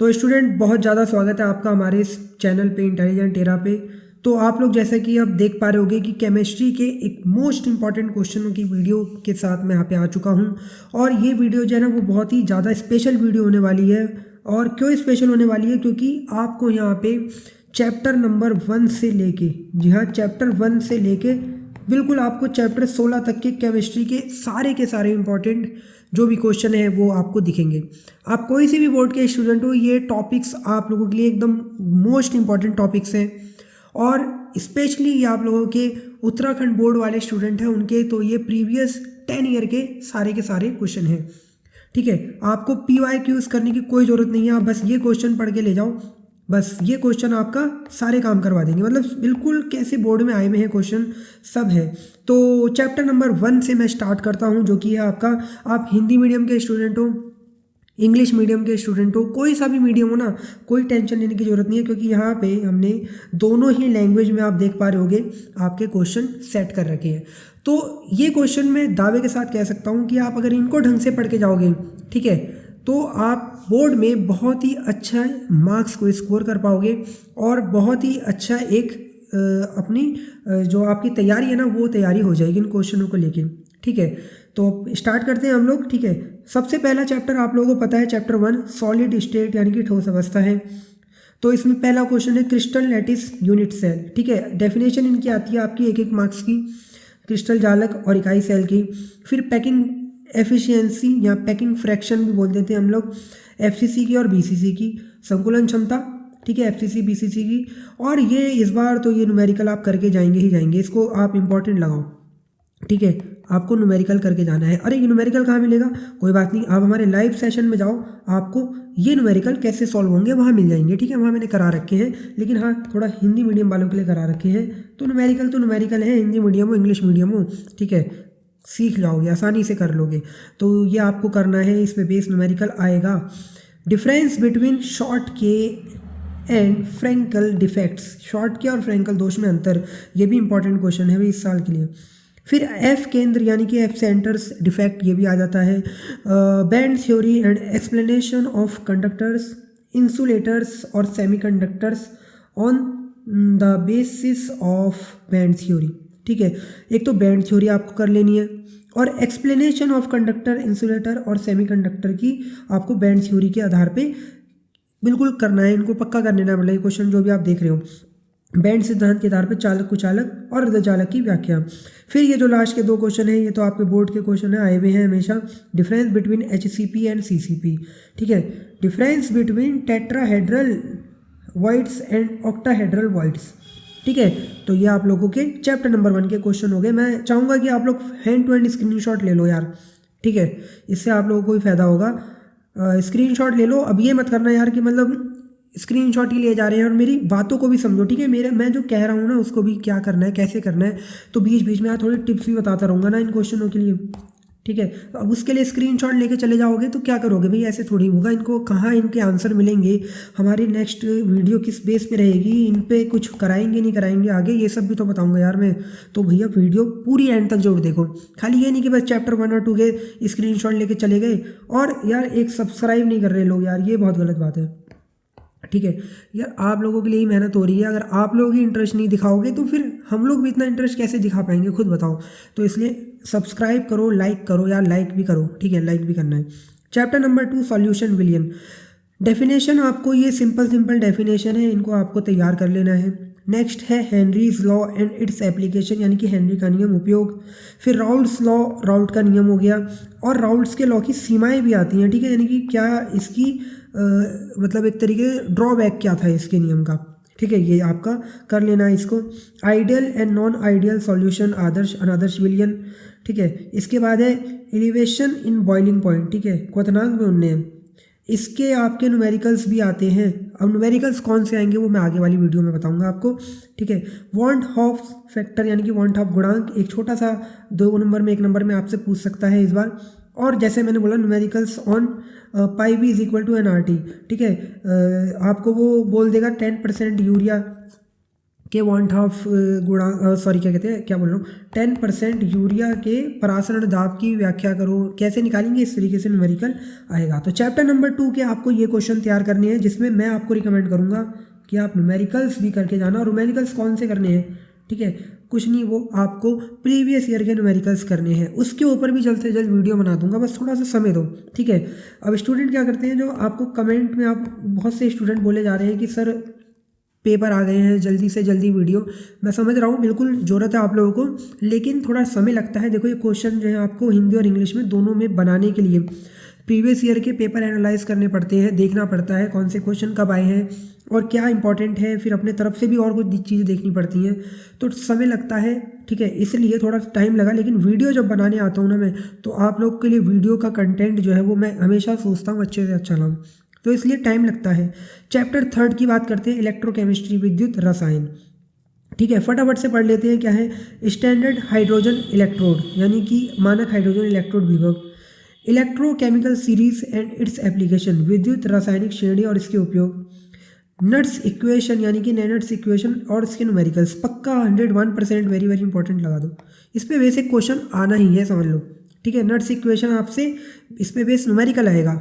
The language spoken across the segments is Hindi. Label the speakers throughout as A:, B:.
A: तो स्टूडेंट बहुत ज़्यादा स्वागत है आपका हमारे इस चैनल पे इंटेलिजेंट एरा पे। तो आप लोग जैसा कि अब देख पा रहे होंगे कि केमिस्ट्री के एक मोस्ट इंपॉर्टेंट क्वेश्चनों की वीडियो के साथ मैं यहाँ पे आ चुका हूँ। और ये वीडियो जो है ना वो बहुत ही ज़्यादा स्पेशल वीडियो होने वाली है। और क्यों स्पेशल होने वाली है, क्योंकि आपको यहाँ पे चैप्टर नंबर 1 से लेके, जी हाँ, चैप्टर 1 से लेके बिल्कुल आपको चैप्टर 16 तक के केमिस्ट्री के सारे इंपॉर्टेंट जो भी क्वेश्चन है वो आपको दिखेंगे। आप कोई सी भी बोर्ड के स्टूडेंट हो, ये टॉपिक्स आप लोगों के लिए एकदम मोस्ट इंपॉर्टेंट टॉपिक्स हैं। और स्पेशली ये आप लोगों के उत्तराखंड बोर्ड वाले स्टूडेंट हैं उनके, तो ये प्रीवियस 10 ईयर के सारे क्वेश्चन हैं। ठीक है, आपको PYQs करने की कोई ज़रूरत नहीं है, आप बस ये क्वेश्चन पढ़ के ले जाओ, बस ये क्वेश्चन आपका सारे काम करवा देंगे। मतलब बिल्कुल कैसे बोर्ड में आए हुए हैं क्वेश्चन सब है। तो चैप्टर नंबर 1 से मैं स्टार्ट करता हूँ, जो कि है आपका, आप हिंदी मीडियम के स्टूडेंट हो, इंग्लिश मीडियम के स्टूडेंट हो, कोई सा भी मीडियम हो ना, कोई टेंशन लेने की ज़रूरत नहीं है, क्योंकि यहाँ पे हमने दोनों ही लैंग्वेज में, आप देख पा रहे होगे, आपके क्वेश्चन सेट कर रखे हैं। तो ये क्वेश्चन मैं दावे के साथ कह सकता हूँ कि आप अगर इनको ढंग से पढ़ के जाओगे, ठीक है, तो आप बोर्ड में बहुत ही अच्छा मार्क्स को स्कोर कर पाओगे और बहुत ही अच्छा एक अपनी जो आपकी तैयारी है ना वो तैयारी हो जाएगी इन क्वेश्चनों को लेके। ठीक है, तो स्टार्ट करते हैं हम लोग। ठीक है, सबसे पहला चैप्टर आप लोगों को पता है, चैप्टर 1 सॉलिड स्टेट यानी कि ठोस अवस्था है। तो इसमें पहला क्वेश्चन है क्रिस्टल लैटिस यूनिट सेल। ठीक है, डेफिनेशन इनकी आती है आपकी एक मार्क्स की, क्रिस्टल जालक और इकाई सेल की। फिर पैकिंग एफिशिएंसी या पैकिंग फ्रैक्शन भी बोल देते हैं हम लोग, FCC की और BCC की, संकुलन क्षमता, ठीक है, FCC BCC की। और ये इस बार तो ये न्यूमेरिकल आप करके जाएंगे ही जाएंगे, इसको आप इंपॉर्टेंट लगाओ। ठीक है, आपको न्यूमेरिकल करके जाना है। अरे ये न्यूमेरिकल कहाँ मिलेगा, कोई बात नहीं, आप हमारे लाइव सेशन में जाओ, आपको ये न्यूमेरिकल कैसे सॉल्व होंगे वहाँ मिल जाएंगे। ठीक है, वहाँ मैंने करा रखे हैं, लेकिन हाँ थोड़ा हिंदी मीडियम वालों के लिए करा रखे हैं। तो न्यूमेरिकल है, हिंदी मीडियम हो इंग्लिश मीडियम हो, ठीक है, सीख जाओगे, आसानी से कर लोगे। तो ये आपको करना है, इस पे बेस न्यूमेरिकल आएगा। डिफरेंस बिटवीन शॉर्ट के एंड फ्रैंकल डिफेक्ट्स, शॉर्ट के और फ्रैंकल दोष में अंतर, ये भी इंपॉर्टेंट क्वेश्चन है भाई इस साल के लिए। फिर F केंद्र यानी कि F सेंटर्स डिफेक्ट, ये भी आ जाता है। Band theory and explanation of conductors, insulators और semiconductors on the basis of band theory. ठीक है, एक तो बैंड थ्योरी आपको कर लेनी है, और एक्सप्लेनेशन ऑफ कंडक्टर, इंसुलेटर और सेमीकंडक्टर की आपको बैंड थ्योरी के आधार पे बिल्कुल करना है, इनको पक्का कर लेना है। क्वेश्चन जो भी आप देख रहे हो, बैंड सिद्धांत के आधार पर चालक, कुचालक और अर्धचालक की व्याख्या। फिर ये जो लास्ट के 2 क्वेश्चन हैं, ये तो आपके बोर्ड के क्वेश्चन है, आए हुए हैं हमेशा। Difference between HCP and CCP, ठीक है, difference between tetrahedral voids and octahedral voids. ठीक है, तो ये आप लोगों के चैप्टर नंबर 1 के क्वेश्चन हो गए। मैं चाहूँगा कि आप लोग हैंड टू हैंड स्क्रीनशॉट ले लो यार, ठीक है, इससे आप लोगों को ही फायदा होगा। स्क्रीनशॉट ले लो। अब ये मत करना यार कि मतलब स्क्रीनशॉट ही ले जा रहे हैं, और मेरी बातों को भी समझो। ठीक है, मैं जो कह रहा हूँ ना उसको भी क्या करना है, कैसे करना है, तो बीच बीच में यार थोड़ी टिप्स भी बताता रहूँगा ना इन क्वेश्चनों के लिए। ठीक है, तो अब उसके लिए स्क्रीनशॉट लेके चले जाओगे तो क्या करोगे भाई, ऐसे थोड़ी होगा। इनको कहाँ इनके आंसर मिलेंगे, हमारी नेक्स्ट वीडियो किस बेस पे रहेगी, इन पे कुछ कराएंगे नहीं कराएंगे आगे, ये सब भी तो बताऊंगा यार मैं। तो भैया वीडियो पूरी एंड तक जरूर देखो, खाली ये नहीं कि बस चैप्टर 1 और 2 के स्क्रीनशॉट लेके चले गए और यार एक सब्सक्राइब नहीं कर रहे लोग, यार ये बहुत गलत बात है। ठीक है यार, आप लोगों के लिए ही मेहनत हो रही है, अगर आप लोग ही इंटरेस्ट नहीं दिखाओगे तो फिर हम लोग भी इतना इंटरेस्ट कैसे दिखा पाएंगे, खुद बताओ। तो इसलिए सब्सक्राइब करो, लाइक करो यार, लाइक भी करो, ठीक है, लाइक भी करना है। चैप्टर नंबर 2 सॉल्यूशन विलियन। डेफिनेशन आपको ये सिंपल डेफिनेशन है, इनको आपको तैयार कर लेना है। नेक्स्ट है Henry's law and its application, यानी कि हेनरी का नियम, उपयोग। फिर राउल्ट्स लॉ, राउल्ट का नियम हो गया, और राउल्ट्स के लॉ की सीमाएं भी आती हैं। ठीक है, यानी कि क्या इसकी मतलब एक तरीके ड्रॉबैक क्या था इसके नियम का। ठीक है, ये आपका कर लेना है इसको। Ideal and non ideal solution, आदर्श अनादर्श विलयन। ठीक है, इसके बाद है एलिवेशन इन बॉइलिंग पॉइंट, ठीक है, क्वथनांक में उन्नयन। इसके आपके न्यूमेरिकल्स भी आते हैं। अब न्यूमेरिकल्स कौन से आएंगे वो मैं आगे वाली वीडियो में बताऊंगा आपको। ठीक है, वॉन्ट हॉफ फैक्टर यानी कि वॉन्ट हॉफ गुणांक, एक छोटा सा 2 नंबर में 1 नंबर में आपसे पूछ सकता है इस बार। और जैसे मैंने बोला numericals on pi B is equal to NRT। ठीक है, आपको वो बोल देगा 10% यूरिया के 1/2 गुणा सॉरी क्या कहते हैं, क्या बोल रहा हूँ, 10% यूरिया के परासरण दाब की व्याख्या करो। कैसे निकालेंगे, इस तरीके से न्यूमेरिकल आएगा। तो चैप्टर नंबर 2 के आपको ये क्वेश्चन तैयार करने हैं, जिसमें मैं आपको रिकमेंड करूँगा कि आप न्यूमेरिकल्स भी करके जाना। और न्यूमेरिकल्स कौन से करने हैं, ठीक है, कुछ नहीं, वो आपको प्रीवियस ईयर के न्यूमेरिकल्स करने हैं। उसके ऊपर भी जल्द से जल्द वीडियो बना दूंगा, बस थोड़ा सा समय दो, ठीक है। अब स्टूडेंट क्या करते हैं, जो आपको कमेंट में आप बहुत से स्टूडेंट बोले जा रहे हैं कि सर पेपर आ गए हैं, जल्दी से जल्दी वीडियो। मैं समझ रहा हूँ, बिल्कुल ज़रूरत है आप लोगों को, लेकिन थोड़ा समय लगता है। देखो ये क्वेश्चन जो है आपको हिंदी और इंग्लिश में दोनों में बनाने के लिए प्रीवियस ईयर के पेपर एनालाइज करने पड़ते हैं, देखना पड़ता है कौन से क्वेश्चन कब आए हैं और क्या इंपॉर्टेंट है, फिर अपने तरफ से भी और कुछ चीज़ें देखनी पड़ती हैं, तो समय लगता है, ठीक है। इसलिए थोड़ा टाइम लगा, लेकिन वीडियो जब बनाने आता हूँ ना मैं, तो आप लोग के लिए वीडियो का कंटेंट जो है वो मैं हमेशा सोचता हूँ अच्छे से अच्छा लाऊँ, तो इसलिए टाइम लगता है। चैप्टर 3 की बात करते हैं, इलेक्ट्रोकेमिस्ट्री, विद्युत रसायन, ठीक है। फटाफट से पढ़ लेते हैं क्या है। स्टैंडर्ड हाइड्रोजन इलेक्ट्रोड, यानी कि मानक हाइड्रोजन इलेक्ट्रोड विभव, electrochemical series and its application, विद्युत रासायनिक श्रेणी और इसके उपयोग, नट्स इक्वेशन यानी कि नैनट्स इक्वेशन और इसके न्यूमेरिकल्स। पक्का 101% वेरी वेरी इंपॉर्टेंट लगा दो, इस पर बेसिक क्वेश्चन आना ही है, समझ लो, ठीक है। नट्स इक्वेशन आपसे इस पर बेस न्यूमेरिकल आएगा,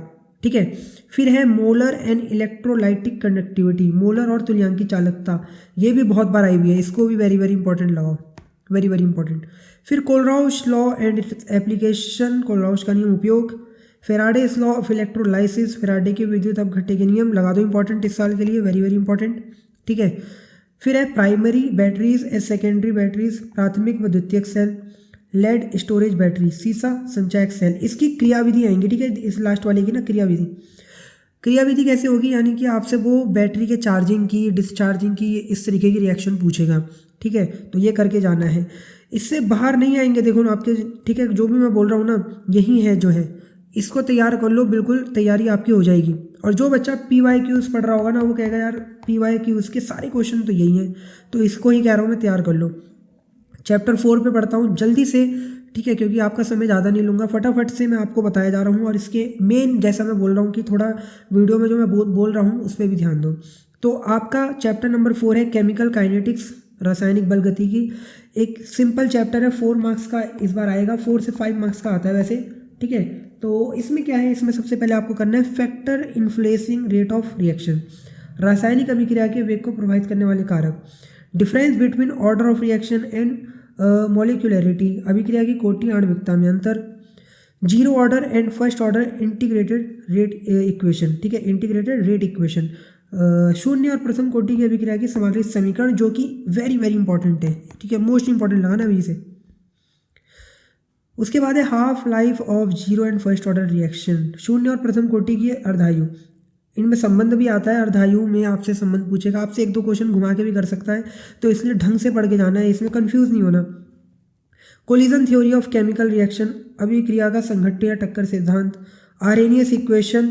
A: ठीक है। फिर है molar and electrolytic conductivity, molar और तुल्यांकी चालकता, ये भी बहुत बार आई हुई है, इसको भी वेरी वेरी इंपॉर्टेंट लगाओ, वेरी वेरी इंपॉर्टेंट। फिर Kohlrausch law and its application, Kohlrausch का नियम उपयोग, Faraday's law of electrolysis, Faraday के विद्युत अपघट्य के नियम लगा दो, इंपॉर्टेंट इस साल के लिए, वेरी वेरी इंपॉर्टेंट, ठीक है। फिर है primary batteries and secondary batteries, प्राथमिक व द्वितीयक सेल, लेड स्टोरेज बैटरी, सीसा संचयक सेल, इसकी क्रियाविधि आएंगी, ठीक है। इस लास्ट वाले की ना क्रियाविधि, क्रियाविधि कैसे होगी, यानी कि आपसे वो बैटरी के चार्जिंग की, डिस्चार्जिंग की, इस तरीके की रिएक्शन पूछेगा, ठीक है। तो ये करके जाना है, इससे बाहर नहीं आएंगे, देखो ना आपके, ठीक है। जो भी मैं बोल रहा हूँ ना, यही है जो है, इसको तैयार कर लो, बिल्कुल तैयारी आपकी हो जाएगी। और जो बच्चा PYQs पढ़ रहा होगा ना, वो कहेगा यार PYQs के सारे क्वेश्चन तो यही हैं, तो इसको ही कह रहा हूँ मैं, तैयार कर लो। चैप्टर 4 पे पढ़ता हूँ जल्दी से, ठीक है, क्योंकि आपका समय ज़्यादा नहीं लूँगा, फटाफट से मैं आपको बताया जा रहा हूँ। और इसके मेन, जैसा मैं बोल रहा हूँ कि थोड़ा वीडियो में जो मैं बोल रहा हूँ उस पर भी ध्यान दो। तो आपका चैप्टर नंबर 4 है केमिकल काइनेटिक्स, रासायनिक बल गतिकी। एक सिंपल चैप्टर है, 4 मार्क्स का इस बार आएगा, 4 से 5 मार्क्स का आता है वैसे, ठीक है। तो इसमें क्या है, इसमें सबसे पहले आपको करना है factor influencing rate of reaction, रासायनिक अभिक्रिया के वेग को प्रभावित करने वाले कारक, difference between order of reaction and molecularity, अभिक्रिया की कोटि आणविकता में अंतर, zero order and first order integrated rate equation, ठीक है, इंटीग्रेटेड रेट इक्वेशन, शून्य और प्रथम कोटि की अभिक्रिया की समाकलित समीकरण, जो कि वेरी वेरी इंपॉर्टेंट है, ठीक है, मोस्ट इंपॉर्टेंट लगाना अभी से। उसके बाद है half life of zero and first order reaction, शून्य और प्रथम कोटि की अर्धायु, इनमें संबंध भी आता है, अर्धायु में आपसे संबंध पूछेगा, आपसे 1-2 क्वेश्चन घुमा के भी कर सकता है, तो इसलिए ढंग से पढ़ के जाना है, इसमें कंफ्यूज नहीं होना। Collision theory of chemical reaction, अभिक्रिया का संघट्ट या टक्कर सिद्धांत, आरेनियस इक्वेशन,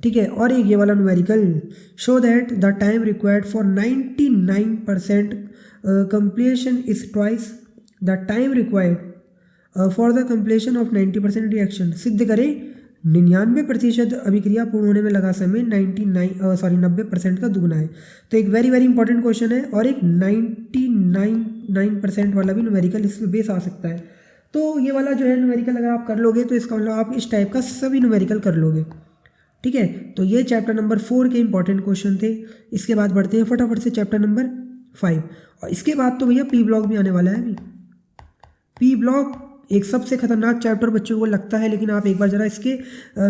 A: ठीक है। और एक ये वाला numerical, show that the time required for 99% completion is twice the time required for the completion of 90% reaction, सिद्ध करें 99% अभिक्रिया पूर्ण होने में लगा समय 90% का दुगना है। तो एक वेरी वेरी इंपॉर्टेंट क्वेश्चन है, और एक 99% वाला भी न्यूमेरिकल इसमें बेस आ सकता है। तो ये वाला जो है न्यूमेरिकल अगर आप कर लोगे, तो इसका मतलब आप इस टाइप का सभी न्यूमेरिकल कर लोगे, ठीक है। तो ये चैप्टर नंबर 4 के इंपॉर्टेंट क्वेश्चन थे। इसके बाद बढ़ते हैं फटाफट से चैप्टर नंबर 5, और इसके बाद तो भैया P ब्लॉक भी आने वाला है। अभी P ब्लॉक एक सबसे खतरनाक चैप्टर बच्चों को लगता है, लेकिन आप एक बार जरा इसके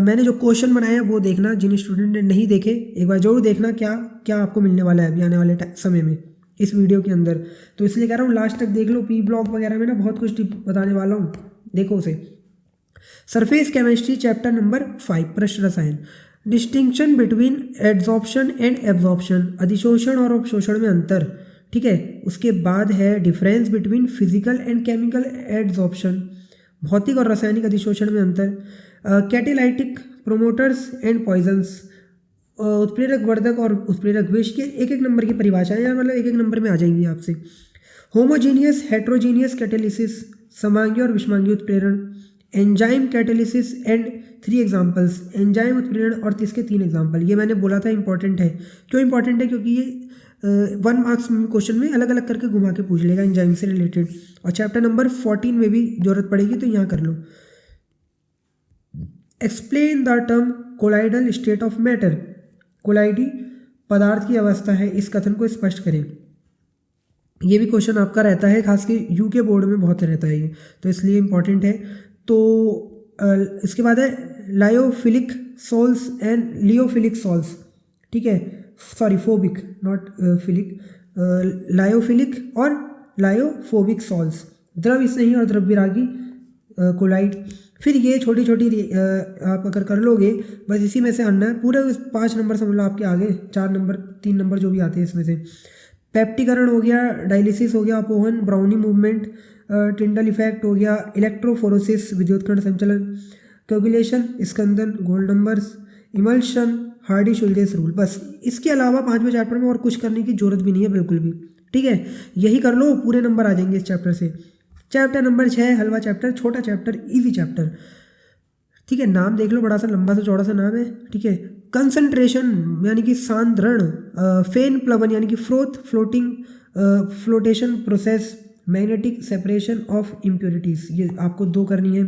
A: मैंने जो क्वेश्चन बनाए हैं वो देखना, जिन स्टूडेंट ने नहीं देखे एक बार जरूर देखना, क्या क्या आपको मिलने वाला है अभी आने वाले समय में इस वीडियो के अंदर। तो इसलिए कह रहा हूँ लास्ट तक देख लो, P ब्लॉक वगैरह में ना बहुत कुछ बताने वाला हूँ, देखो उसे। सरफेस केमिस्ट्री चैप्टर नंबर 5, प्रश्न रसायन, distinction between adsorption and absorption, अधिशोषण और अवशोषण में अंतर, ठीक है। उसके बाद है difference between physical and chemical adsorption, भौतिक और रासायनिक अधिशोषण में अंतर, कैटेलाइटिक प्रोमोटर्स एंड पॉइजन्स, उत्प्रेरक वर्धक और उत्प्रेरक विष के एक नंबर की परिभाषाएं यार, मतलब एक नंबर में आ जाएंगी आपसे। होमोजीनियस हेट्रोजीनियस कैटेलिसिस, समांगी और विषमांगी उत्प्रेरण, enzyme catalysis and 3 examples, enzyme उत्प्रेरण और इसके 3 एग्जाम्पल। ये मैंने बोला था इंपॉर्टेंट है, क्यों इंपॉर्टेंट है, क्योंकि ये 1 मार्क्स क्वेश्चन में अलग अलग करके घुमा के पूछ लेगा एंजाइम से रिलेटेड। और चैप्टर नंबर 14 में भी जरूरत पड़ेगी तो यहाँ कर लो। Explain the term colloidal state of matter. कोलाइडी पदार्थ की अवस्था है, इस कथन को स्पष्ट करें। ये भी क्वेश्चन आपका रहता है, खासकर यूके बोर्ड में बहुत रहता है ये, तो इसलिए इम्पॉर्टेंट है। तो इसके बाद है लायोफिलिक सोल्स एंड लियोफिलिक सोल्स, ठीक है, sorry phobic not philic, lyophilic और लायोफोबिक सोल्स, द्रव स्नेही और द्रव विरागी कोलाइड। फिर ये छोटी छोटी आप अगर कर लोगे बस इसी में से आना है, पूरे 5 नंबर समझ लो आपके आगे, 4 नंबर 3 नंबर जो भी आते हैं इसमें से। पेप्टीकरण हो गया, डायलिसिस हो गया, अपोहन, ब्राउनी मूवमेंट, टिंडल इफेक्ट हो गया, इलेक्ट्रोफोरोसिस विद्युत कण संचलन, कोगुलेशन, स्कंदन, gold numbers, emulsion, Hardy Schulze's rule. बस इसके अलावा 5वें चैप्टर में और कुछ करने की जरूरत भी नहीं है बिल्कुल भी, ठीक है। यही कर लो, पूरे नंबर आ जाएंगे इस चैप्टर से। चैप्टर नंबर 6 हलवा चैप्टर, छोटा चैप्टर, इजी चैप्टर, ठीक है। नाम देख लो, बड़ा सा लंबा सा चौड़ा सा नाम है, ठीक है। कंसंट्रेशन यानी कि सांद्रण, फेन प्लवन यानी कि froth, floating, flotation process, magnetic separation of impurities, ये आपको 2 करनी है।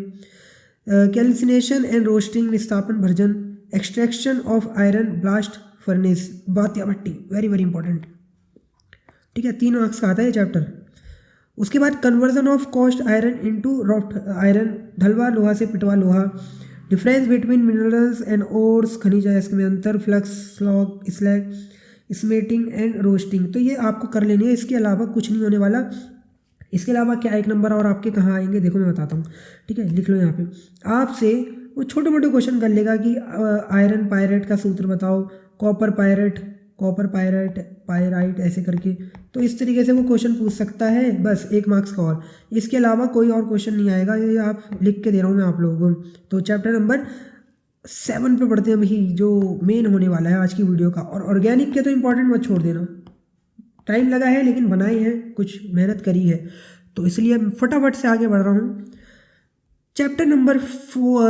A: कैल्सिनेशन एंड रोस्टिंग, निस्तापन भर्जन, extraction of iron blast furnace, बात या भट्टी, वेरी वेरी इंपॉर्टेंट, ठीक है। 3 मार्क्स का आता है चैप्टर। उसके बाद conversion of cast iron into wrought iron, ढलवा लोहा से पिटवा लोहा, difference between minerals and ores, खनिज अयस्क में अंतर, flux, slag, slag, smelting and roasting. तो ये आपको कर लेनी है, इसके अलावा कुछ नहीं होने वाला। इसके अलावा क्या 1 नंबर और आपके कहाँ आएंगे देखो मैं बताता हूँ, ठीक है। लिख लो यहाँ पे, आपसे वो छोटे मोटे क्वेश्चन कर लेगा कि आयरन पायरेट का सूत्र बताओ, copper pirate, copper pirate, pyrite, ऐसे करके। तो इस तरीके से वो क्वेश्चन पूछ सकता है, बस 1 मार्क्स का। और इसके अलावा कोई और क्वेश्चन नहीं आएगा, ये आप लिख के दे रहा हूँ मैं आप लोगों को। तो चैप्टर नंबर 7 पे पढ़ते हैं अभी, जो मेन होने वाला है आज की वीडियो का। और ऑर्गेनिक के तो इंपॉर्टेंट मत छोड़ देना, टाइम लगा है लेकिन बनाए हैं, कुछ मेहनत करी है, तो इसलिए फटाफट से आगे बढ़ रहा हूँ। चैप्टर नंबर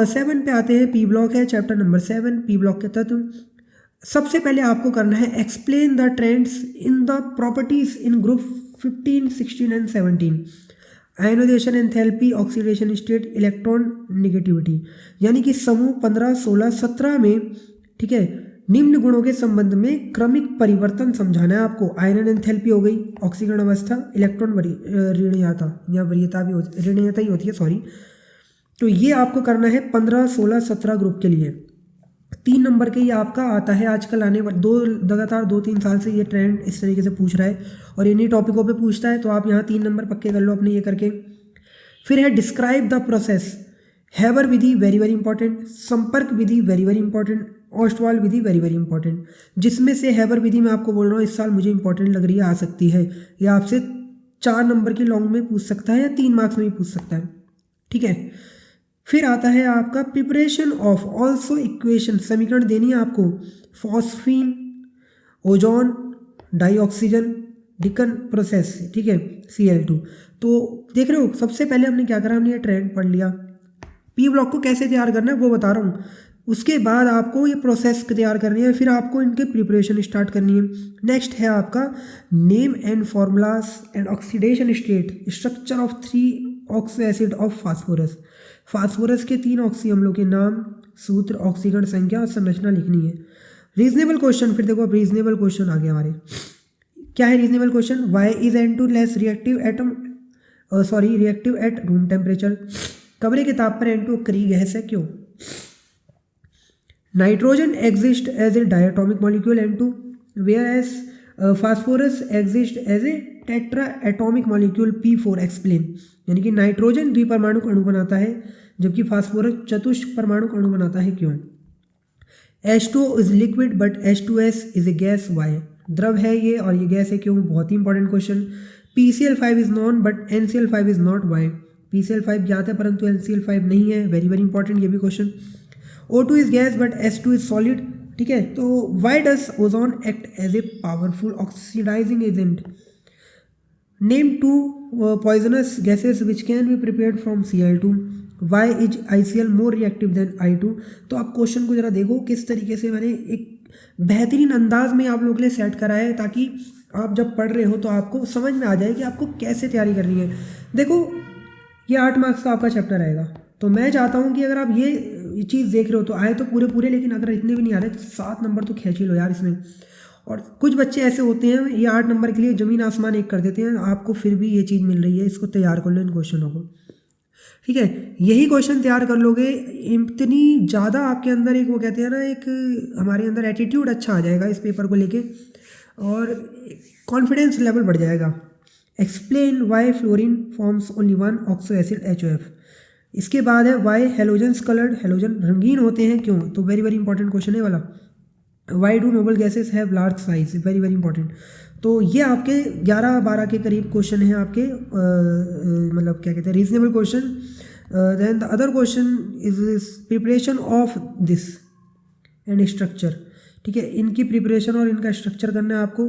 A: 7 पे आते हैं, पी ब्लॉक है चैप्टर नंबर 7, पी ब्लॉक के तत्व। सबसे पहले आपको करना है explain the trends in the properties in group 15, 16 and 17, ionisation, enthalpy, oxidation state, electronegativity, यानी कि समूह 15, 16, 17 में, ठीक है, निम्न गुणों के संबंध में क्रमिक परिवर्तन समझाना है आपको। आयनन एंथैल्पी हो गई, ऑक्सीकरण अवस्था, इलेक्ट्रॉन ऋणीयता या वरीयता भी ऋणीयता ही होती है, सॉरी। तो ये आपको करना है 15, 16, 17 ग्रुप के लिए। 3 नंबर के ये आपका आता है आजकल आने वाले लगातार 2-3 साल से ये ट्रेंड इस तरीके से पूछ रहा है और इन्हीं टॉपिकों पे पूछता है, तो आप यहाँ 3 नंबर पक्के कर लो अपने ये करके। फिर है describe the process, Haber Vidhi very very important, संपर्क विधि वेरी वेरी इंपॉर्टेंट, ऑस्टवाल विधि वेरी वेरी इंपॉर्टेंट। जिसमें से हैबर विधि मैं आपको बोल रहा हूँ इस साल मुझे इंपॉर्टेंट लग रही है, आ सकती है, या आपसे 4 नंबर की लॉन्ग में पूछ सकता है या 3 मार्क्स में भी पूछ सकता है, ठीक है। फिर आता है आपका प्रिपरेशन ऑफ ऑल्सो इक्वेशन, समीकरण देनी है आपको, phosphine, ozone, dioxygen, deacon process, ठीक है, Cl2। तो देख रहे हो, सबसे पहले हमने क्या करा, हमने ये ट्रेंड पढ़ लिया, पी ब्लॉक को कैसे तैयार करना है वो बता रहा हूँ। उसके बाद आपको ये प्रोसेस तैयार करनी है, फिर आपको इनके प्रिपरेशन स्टार्ट करनी है। नेक्स्ट है आपका name and formulas and oxidation state, structure of 3 oxo acid of phosphorus, phosphorus के 3 ऑक्सी अम्लों के नाम, सूत्र, ऑक्सीकरण संख्या और संरचना लिखनी है। रीजनेबल क्वेश्चन, फिर देखो अब रीजनेबल क्वेश्चन आ गया हमारे। क्या है reasonable question, why is N2 less reactive at room temperature, कमरे के ताप पर N2 करी गैस है, क्यों। Nitrogen exist as a diatomic molecule N2, whereas phosphorus exist as a tetra atomic molecule P4, explain. यानी कि नाइट्रोजन द्विपरमाणुक अणु बनाता है जबकि फास्फोरस चतुष्परमाणुक अणु बनाता है, क्यों। H2O is liquid but H2S is a gas, why, द्रव है ये और ये गैस है, क्यों, बहुत ही important question. PCl5 is non but NCl5 is not, why, PCl5 ज्ञात है परंतु NCl5 नहीं है, वेरी वेरी इंपॉर्टेंट ये भी question. O2 is gas but H2 is solid, ठीक है। तो why does ozone act as a powerful oxidising agent, name 2 poisonous gases which can be prepared from Cl2, why is ICl more reactive than I2। तो आप क्वेश्चन को जरा देखो किस तरीके से मैंने एक बेहतरीन अंदाज में आप लोगों के लिए सेट करा है, ताकि आप जब पढ़ रहे हो तो आपको समझ में आ जाए कि आपको कैसे तैयारी करनी है। देखो, ये 8 मार्क्स का आपका चैप्टर आएगा, तो मैं चाहता हूँ कि अगर आप ये चीज़ देख रहे हो तो आए तो पूरे पूरे, लेकिन अगर इतने भी नहीं आ रहे तो 7 नंबर तो खींच ही लो यार इसमें। और कुछ बच्चे ऐसे होते हैं, ये 8 नंबर के लिए ज़मीन आसमान एक कर देते हैं, आपको फिर भी ये चीज़ मिल रही है, इसको तैयार कर लो इन क्वेश्चनों को, ठीक है। यही क्वेश्चन तैयार कर लोगे, इतनी ज़्यादा आपके अंदर एक वो कहते हैं ना, एक हमारे अंदर एटीट्यूड अच्छा आ जाएगा इस पेपर को लेके, और कॉन्फिडेंस लेवल बढ़ जाएगा। Explain why fluorine forms only one oxo acid HOF। इसके बाद है वाई हेलोजन्स कलर्ड, हेलोजन रंगीन होते हैं क्यों, तो वेरी वेरी इंपॉर्टेंट क्वेश्चन है वाला। Why do noble gases have large size, very very important. तो ये आपके 11-12 के करीब क्वेश्चन हैं आपके, मतलब क्या कहते हैं, reasonable question. Then the other question is preparation of this and structure, ठीक है, इनकी प्रिपरेशन और इनका स्ट्रक्चर करना है आपको।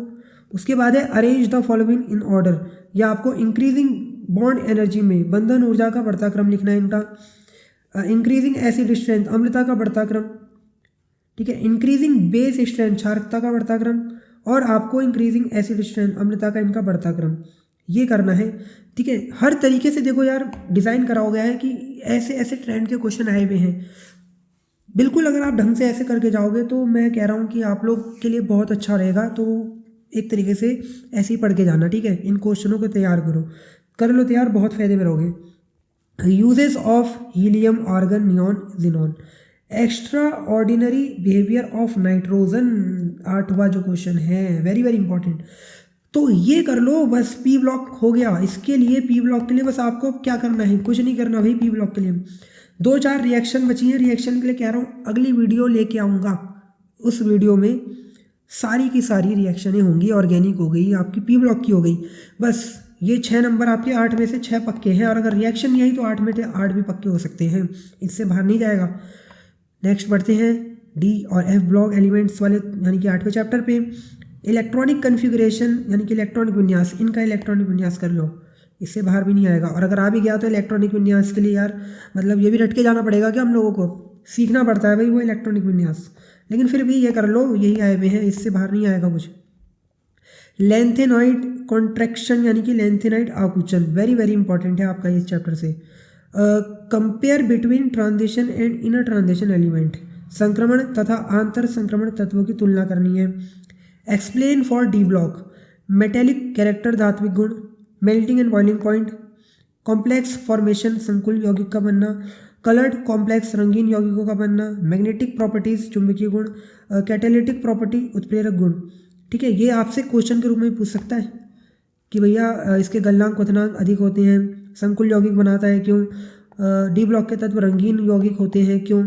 A: उसके बाद है arrange the following in order, या आपको इंक्रीजिंग बॉन्ड एनर्जी में बंधन ऊर्जा का बढ़ता क्रम लिखना है इनका। इंक्रीजिंग एसिड स्ट्रेंथ अम्लता का बढ़ता क्रम, ठीक है। इंक्रीजिंग बेस स्ट्रेंथ क्षारकता का बढ़ता क्रम, और आपको इंक्रीजिंग एसिड स्ट्रेंथ अम्लता का इनका बढ़ता क्रम, ये करना है, ठीक है। हर तरीके से देखो यार डिज़ाइन करा हो गया है कि ऐसे ऐसे ट्रेंड के क्वेश्चन आए हुए हैं। बिल्कुल अगर आप ढंग से ऐसे करके जाओगे तो मैं कह रहा हूँ कि आप लोग के लिए बहुत अच्छा रहेगा। तो एक तरीके से ऐसे ही पढ़ के जाना, ठीक है। इन क्वेश्चनों को तैयार कर लो तैयार, बहुत फायदे में रहोगे। Uses of helium, argon, neon, xenon. Extraordinary behaviour of nitrogen, 8वां जो क्वेश्चन है, वेरी वेरी इंपॉर्टेंट। तो ये कर लो बस, पी ब्लॉक हो गया। इसके लिए पी ब्लॉक के लिए बस आपको क्या करना है, कुछ नहीं करना भाई। पी ब्लॉक के लिए 2-4 रिएक्शन बची हैं, रिएक्शन के लिए कह रहा हूँ अगली वीडियो लेके आऊँगा। उस वीडियो में सारी की सारी रिएक्शनें होंगी, ऑर्गेनिक हो गई आपकी, पी ब्लॉक की हो गई। बस ये 6 नंबर आपके 8 में से 6 पक्के हैं, और अगर रिएक्शन नहीं आई तो 8 में से 8 भी पक्के हो सकते हैं, इससे बाहर नहीं जाएगा। नेक्स्ट बढ़ते हैं D और F ब्लॉक एलिमेंट्स वाले, यानी कि 8वें चैप्टर पे। इलेक्ट्रॉनिक कन्फिगरेशन यानी कि इलेक्ट्रॉनिक विन्यास, इनका इलेक्ट्रॉनिक विन्यास कर लो, इससे बाहर भी नहीं आएगा। और अगर आ भी गया तो इलेक्ट्रॉनिक विन्यास के लिए यार मतलब ये भी रट के जाना पड़ेगा कि हम लोगों को सीखना पड़ता है भाई वो इलेक्ट्रॉनिक विन्यास, लेकिन फिर भी ये कर लो, यही आए हुए हैं, इससे बाहर नहीं आएगा कुछ। लेंथेनॉइड कॉन्ट्रैक्शन यानी कि लेंथेनाइड आकुंचन, वेरी वेरी इंपॉर्टेंट है आपका इस चैप्टर से। Compare between transition and inner transition element, संक्रमण तथा आंतर संक्रमण तत्वों की तुलना करनी है। Explain for D block, metallic character धात्विक गुण, melting and boiling point, complex formation संकुल यौगिक का बनना, कलर्ड कॉम्प्लेक्स रंगीन यौगिकों का बनना, मैग्नेटिक प्रॉपर्टीज चुंबकीय गुण, कैटालिटिक प्रॉपर्टी उत्प्रेरक गुण, ठीक है। ये आपसे क्वेश्चन के रूप में पूछ सकता है कि भैया इसके गलनांक क्वथनांक अधिक होते हैं, संकुल यौगिक बनाता है क्यों, डी ब्लॉक के तत्व रंगीन यौगिक होते हैं क्यों,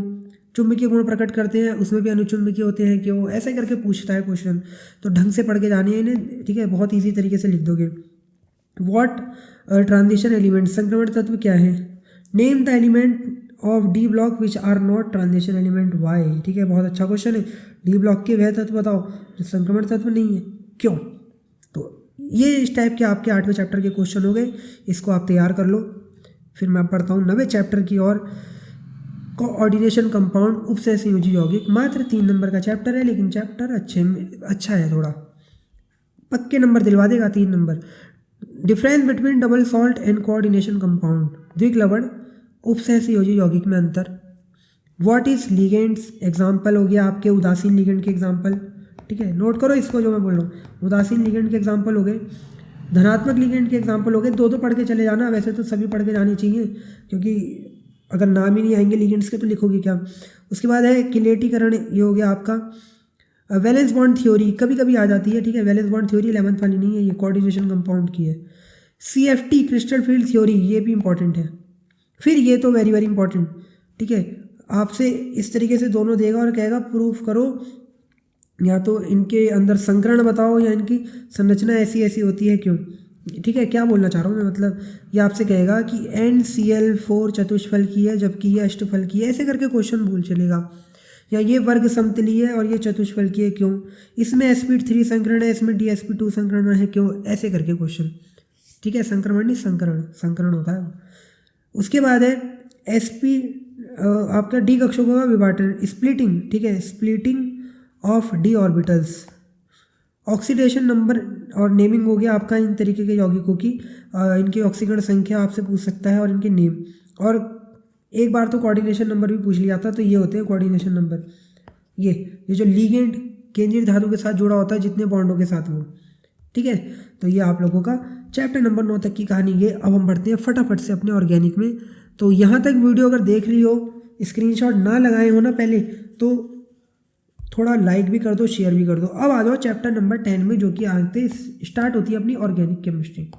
A: चुंबकीय गुण प्रकट करते हैं उसमें भी अनुचुंबकीय होते हैं क्यों, ऐसे करके पूछता है क्वेश्चन। तो ढंग से पढ़ के जानी है इन्हें, ठीक है, बहुत ईजी तरीके से लिख दोगे। व्हाट ट्रांजिशन एलिमेंट, संक्रमण तत्व क्या है। Name the element of D block which are not transition element, why, ठीक है, बहुत अच्छा क्वेश्चन है। डी ब्लॉक के वह तत्व बताओ जो संक्रमण तत्व नहीं है, क्यों। तो ये इस टाइप के आपके 8वें चैप्टर के क्वेश्चन हो गए, इसको आप तैयार कर लो। फिर मैं पढ़ता हूँ 9वें चैप्टर की ओर। कोऑर्डिनेशन कंपाउंड उपसहसंयोजी यौगिक, मात्र 3 नंबर का चैप्टर है, लेकिन चैप्टर अच्छा है, थोड़ा पक्के नंबर दिलवा देगा 3 number. Difference between double salt and coordination compound, द्विक्लवण उपसहसंयोजी यौगिक में अंतर। व्हाट इज लिगेंड्स, एग्जाम्पल हो गया आपके उदासीन लिगेंड के एग्जाम्पल, ठीक है, नोट करो इसको जो मैं बोल रहा हूँ। उदासीन लिगेंड के एग्जाम्पल हो गए, धनात्मक लिगेंड के एग्जाम्पल हो गए। 2 पढ़ के चले जाना, वैसे तो सभी पढ़ के जाने चाहिए, क्योंकि अगर नाम ही नहीं आएंगे लिगेंड्स के तो लिखोगे क्या। उसके बाद है किलेटीकरण, ये हो गया आपका। वैलेंस बॉन्ड थ्योरी कभी कभी आ जाती है, ठीक है, वैलेंस बॉन्ड थ्योरी 11th वाली नहीं है, ये कोऑर्डिनेशन कंपाउंड की है। CFT क्रिस्टल फील्ड थ्योरी, ये भी इंपॉर्टेंट है। फिर ये तो वेरी वेरी इंपॉर्टेंट, ठीक है, आपसे इस तरीके से दोनों देगा और कहेगा प्रूफ करो, या तो इनके अंदर संकरण बताओ या इनकी संरचना ऐसी ऐसी होती है क्यों, ठीक है। क्या बोलना चाह रहा हूँ मैं, मतलब ये आपसे कहेगा कि NCl4 चतुष्फल की है जबकि ये अष्टफल की है, ऐसे करके क्वेश्चन भूल चलेगा। या ये वर्ग समतली है और ये चतुष्फल की है क्यों, इसमें sp3 संकरण है, इसमें DsP2 संकरण है क्यों, ऐसे करके क्वेश्चन, ठीक है। संक्रमण नहीं, संकरण होता है। उसके बाद है आपका डी कक्षकों का विभाजन, स्प्लिटिंग, ठीक है, splitting of D orbitals. Oxidation number और नेमिंग हो गया आपका इन तरीके के यौगिकों की, इनकी ऑक्सीकरण संख्या आपसे पूछ सकता है और इनके नेम, और एक बार तो कोऑर्डिनेशन नंबर भी पूछ लिया था, तो ये होते हैं कोऑर्डिनेशन नंबर। ये जो लिगेंड केंद्रीय धातु के साथ जुड़ा होता है जितने बॉन्डों के साथ वो, ठीक है। तो ये आप लोगों का चैप्टर नंबर 9 तक की कहानी ये। अब हम बढ़ते हैं फटाफट से अपने ऑर्गेनिक में। तो यहाँ तक वीडियो अगर देख ली हो, स्क्रीनशॉट ना लगाए हो ना पहले, तो थोड़ा लाइक भी कर दो, शेयर भी कर दो। अब आ जाओ चैप्टर नंबर 10 में, जो कि आते स्टार्ट होती है अपनी ऑर्गेनिक केमिस्ट्री।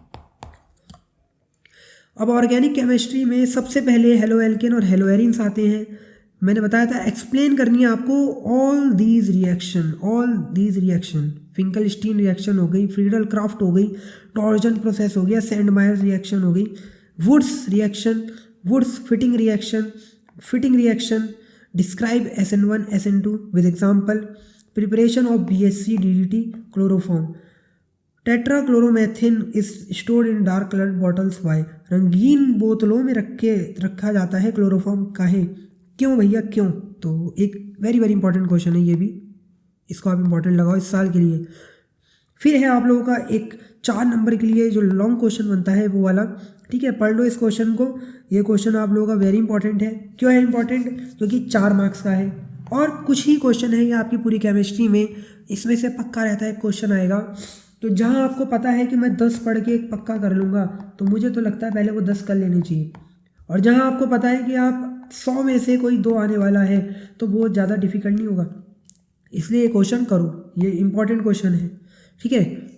A: अब ऑर्गेनिक केमिस्ट्री में सबसे पहले हेलो एल्केन और हेलो एरिन्स आते हैं। मैंने बताया था एक्सप्लेन करनी है आपको all these reaction. Finkelstein reaction हो गई, फ्रीडल क्राफ्ट हो गई, टॉर्जन प्रोसेस हो गया, सैंडमायर्स रिएक्शन हो गई, Wurtz reaction, Wurtz Fittig reaction, describe SN1 SN2 with example, preparation of BSC DDT, chloroform, tetrachloromethane is stored in dark coloured bottles by. रंगीन बोतलों में रखा जाता है क्लोरोफॉर्म काहे, क्यों भैया क्यों? तो एक वेरी वेरी इंपॉर्टेंट क्वेश्चन है ये भी, इसको आप इंपॉर्टेंट लगाओ इस साल के लिए। फिर है आप लोगों का एक 4 नंबर के लिए जो लॉन्ग क्वेश्चन बनता है वो वाला, ठीक है। पढ़ लो इस क्वेश्चन को, ये क्वेश्चन आप लोगों का वेरी इंपॉर्टेंट है। क्यों है इंपॉर्टेंट? क्योंकि 4 मार्क्स का है और कुछ ही क्वेश्चन है ये आपकी पूरी केमिस्ट्री में, इसमें से पक्का रहता है क्वेश्चन आएगा। तो जहाँ आपको पता है कि मैं 10 पढ़ के एक पक्का कर लूँगा, तो मुझे तो लगता है पहले वो 10 कर लेने चाहिए। और जहाँ आपको पता है कि आप 100 में से कोई 2 आने वाला है, तो वो ज़्यादा डिफिकल्ट नहीं होगा, इसलिए ये क्वेश्चन करो, ये इंपॉर्टेंट क्वेश्चन है, ठीक है।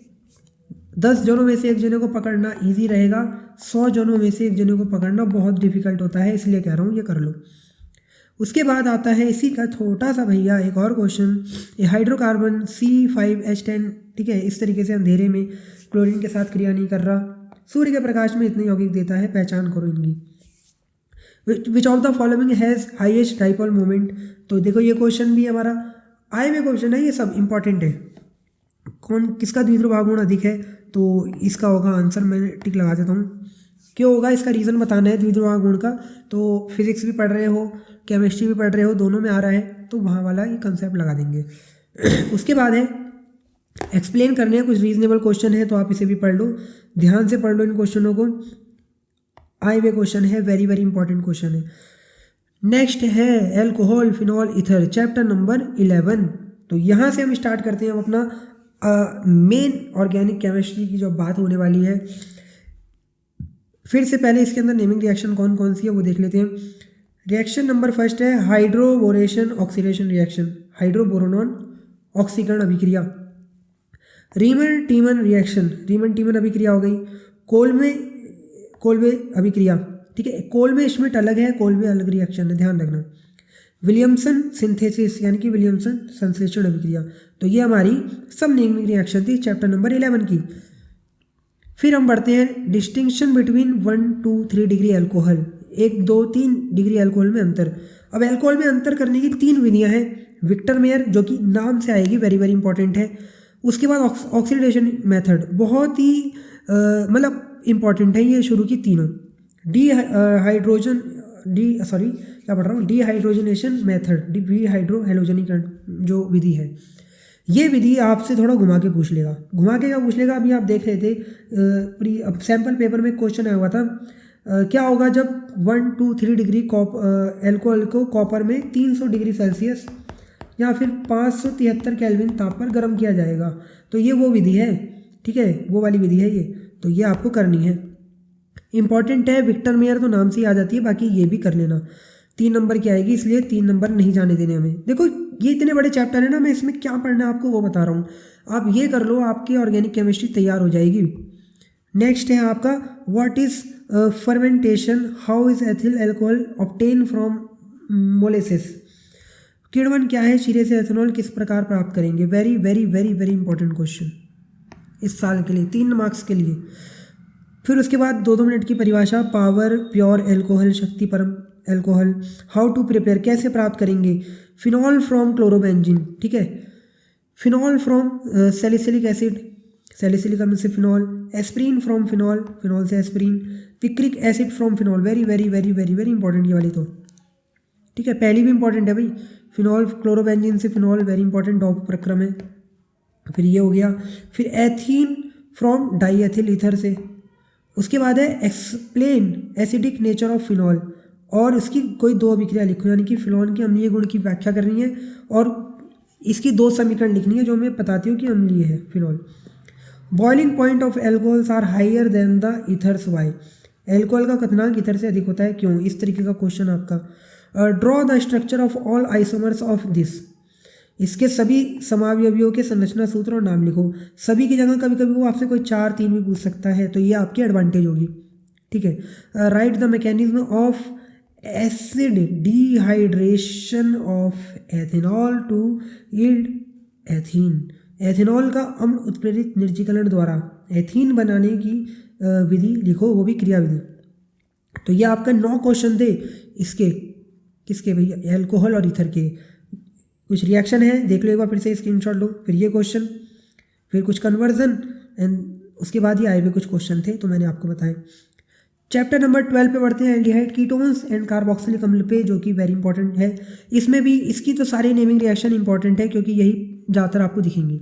A: 10 जनों में से एक जने को पकड़ना इजी रहेगा, 100 जनों में से एक जने को पकड़ना बहुत डिफिकल्ट होता है, इसलिए कह रहा हूँ ये कर लो। उसके बाद आता है इसी का छोटा सा भैया एक और क्वेश्चन, ये हाइड्रोकार्बन C5H10, ठीक है। इस तरीके से अंधेरे में क्लोरीन के साथ क्रिया नहीं कर रहा, सूर्य के प्रकाश में इतने यौगिक देता है, पहचान करो इनकी। Which of the following has highest dipole moment. तो देखो ये क्वेश्चन भी हमारा आए हुए क्वेश्चन है, ये सब इंपॉर्टेंट है। किसका द्विध्रुव भाग गुण अधिक है? तो इसका होगा आंसर, मैं टिक लगा देता हूँ। क्यों होगा इसका रीज़न बताना है द्विध्रुव भाग गुण का, तो फिजिक्स भी पढ़ रहे हो, केमिस्ट्री भी पढ़ रहे हो, दोनों में आ रहा है, तो वहाँ वाला ये कंसेप्ट लगा देंगे। उसके बाद है एक्सप्लेन करने हैं, कुछ रीजनेबल क्वेश्चन है तो आप इसे भी पढ़ लो, ध्यान से पढ़ लो इन क्वेश्चनों को, आए हुए क्वेश्चन है, वेरी वेरी इंपॉर्टेंट क्वेश्चन है। नेक्स्ट है alcohol phenol ether, chapter number 11। तो यहाँ से हम स्टार्ट करते हैं हम अपना मेन ऑर्गेनिक केमिस्ट्री की जो बात होने वाली है। फिर से पहले इसके अंदर नेमिंग रिएक्शन कौन कौन सी है वो देख लेते हैं। रिएक्शन नंबर फर्स्ट है हाइड्रोबोरेशन ऑक्सीडेशन रिएक्शन, हाइड्रोबोरोनॉन ऑक्सीकरण अभिक्रिया। रीमन टीमन रिएक्शन, रीमन टीमन अभिक्रिया हो गई। कोल्बे अभिक्रिया, ठीक है। कोल्बे श्मिट अलग है, कोल्बे अलग रिएक्शन है, ध्यान रखना। विलियमसन सिंथेसिस यानी कि विलियमसन संश्लेषण अभिक्रिया। तो ये हमारी सब नेमिंग रिएक्शन थी चैप्टर नंबर 11 की। फिर हम बढ़ते हैं distinction between 1, 2, 3 degree alcohol, 1, 2, 3 degree alcohol में अंतर। अब एल्कोहल में अंतर करने की 3 विधियां हैं। विक्टर मेयर जो कि नाम से आएगी, वेरी वेरी इंपॉर्टेंट है। उसके बाद ऑक्सीडेशन मेथड, बहुत ही मतलब इंपॉर्टेंट है ये, शुरू की तीनों। डिहाइड्रोजनेशन मेथड, डिहाइड्रो हैलोजनीकरण जो विधि है, ये विधि आपसे थोड़ा घुमा के पूछ लेगा। घुमा के क्या पूछ लेगा, अभी आप देख रहे थे प्री अब सैम्पल पेपर में क्वेश्चन आया हुआ था, क्या होगा जब 1, 2, 3 डिग्री एल्कोहल को कॉपर में 300 डिग्री सेल्सियस या फिर 573 केल्विन ताप पर गर्म किया जाएगा। तो ये वो विधि है, ठीक है, वो वाली विधि है ये, तो ये आपको करनी है, इंपॉर्टेंट है। विक्टर मेयर तो नाम से ही आ जाती है, बाकी ये भी कर लेना, 3 नंबर की आएगी, इसलिए 3 नंबर नहीं जाने देने हमें। देखो ये इतने बड़े चैप्टर है ना, मैं इसमें क्या पढ़ना है आपको वो बता रहा हूँ, आप ये कर लो, आपकी ऑर्गेनिक केमिस्ट्री तैयार हो जाएगी। नेक्स्ट है आपका what is fermentation, how is ethyl alcohol obtain from molasses. किण्वन क्या है, शीरे से एथेनॉल किस प्रकार प्राप्त करेंगे। Very very very very important question इस साल के लिए, 3 मार्क्स के लिए। फिर उसके बाद 2-2 मिनट की परिभाषा, पावर प्योर एल्कोहल, शक्ति परम एल्कोहल, हाउ टू प्रिपेयर, कैसे प्राप्त करेंगे। फिनॉल फ्रॉम क्लोरोबेंजीन, ठीक है। Phenol from salicylic acid, salicylic अम्ल से phenol. Aspirin from phenol, phenol से aspirin. Picric acid from phenol, very very very very very important ये वाली तो, ठीक है, पहली भी इंपॉर्टेंट है भाई। फिनॉल क्लोरोबेंजीन से फिनॉल वेरी इंपॉर्टेंट डॉप प्रक्रम है। फिर ये हो गया। फिर एथीन फ्रॉम डाईएथिल ईथर से। उसके बाद है explain acidic nature of phenol, और इसकी कोई दो अभिक्रिया लिखो, यानी कि फिनॉल के अम्लीय गुण की व्याख्या करनी है और इसकी दो समीकरण लिखनी है जो मैं बताती हूँ कि अम्लीय है phenol. Boiling point of alcohols are higher than the ethers why, alcohol का क्वथनांक ईथर से अधिक होता है क्यों, इस तरीके का क्वेश्चन आपका। Draw the structure of all isomers of this, इसके सभी समावयवियों के संरचना सूत्र और नाम लिखो। सभी की जगह कभी कभी वो आपसे कोई 4-3 भी पूछ सकता है, तो ये आपकी एडवांटेज होगी, ठीक है। Write the mechanism of acid dehydration of ethanol to yield ethene, ethanol का अम्ल उत्प्रेरित निर्जलीकरण द्वारा एथीन बनाने की विधि लिखो, वो भी क्रिया विधि। तो ये आपका 9 क्वेश्चन थे इसके, किसके भैया, एल्कोहल और ईथर के। कुछ रिएक्शन है देख लो एक बार फिर से, स्क्रीनशॉट लो। फिर ये क्वेश्चन, फिर कुछ कन्वर्जन, एंड उसके बाद ये आए हुए कुछ क्वेश्चन थे तो मैंने आपको बताए। चैप्टर नंबर 12 पे बढ़ते हैं, एल्डिहाइड कीटोन्स एंड कार्बोक्सिलिक अम्ल पे, जो कि वेरी इंपॉर्टेंट है। इसमें भी इसकी तो सारी नेमिंग रिएक्शन इंपॉर्टेंट है क्योंकि यही ज़्यादातर आपको दिखेंगी।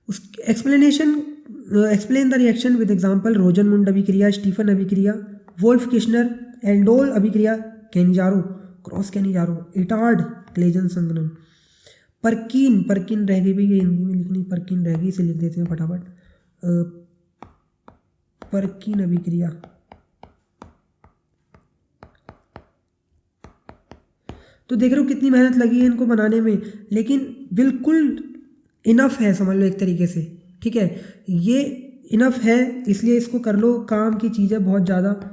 A: उस explanation, explain the reaction with example, Rosenmund अभिक्रिया, स्टीफन अभिक्रिया, वोल्फ किश्नर, एल्डोल अभिक्रिया, Cannizzaro cross Cannizzaro, Etard Claisen संगमन, परकीन, परकीन रह गई भी, ये हिंदी में लिखनी परकीन रह गई, इसे लिख देते हैं फटाफट, परकीन अभिक्रिया। तो देख रहे हो कितनी मेहनत लगी है इनको बनाने में, लेकिन बिल्कुल इनफ है, समझ लो एक तरीके से, ठीक है। ये इनफ है, इसलिए इसको कर लो। काम की चीज़ है बहुत ज़्यादा,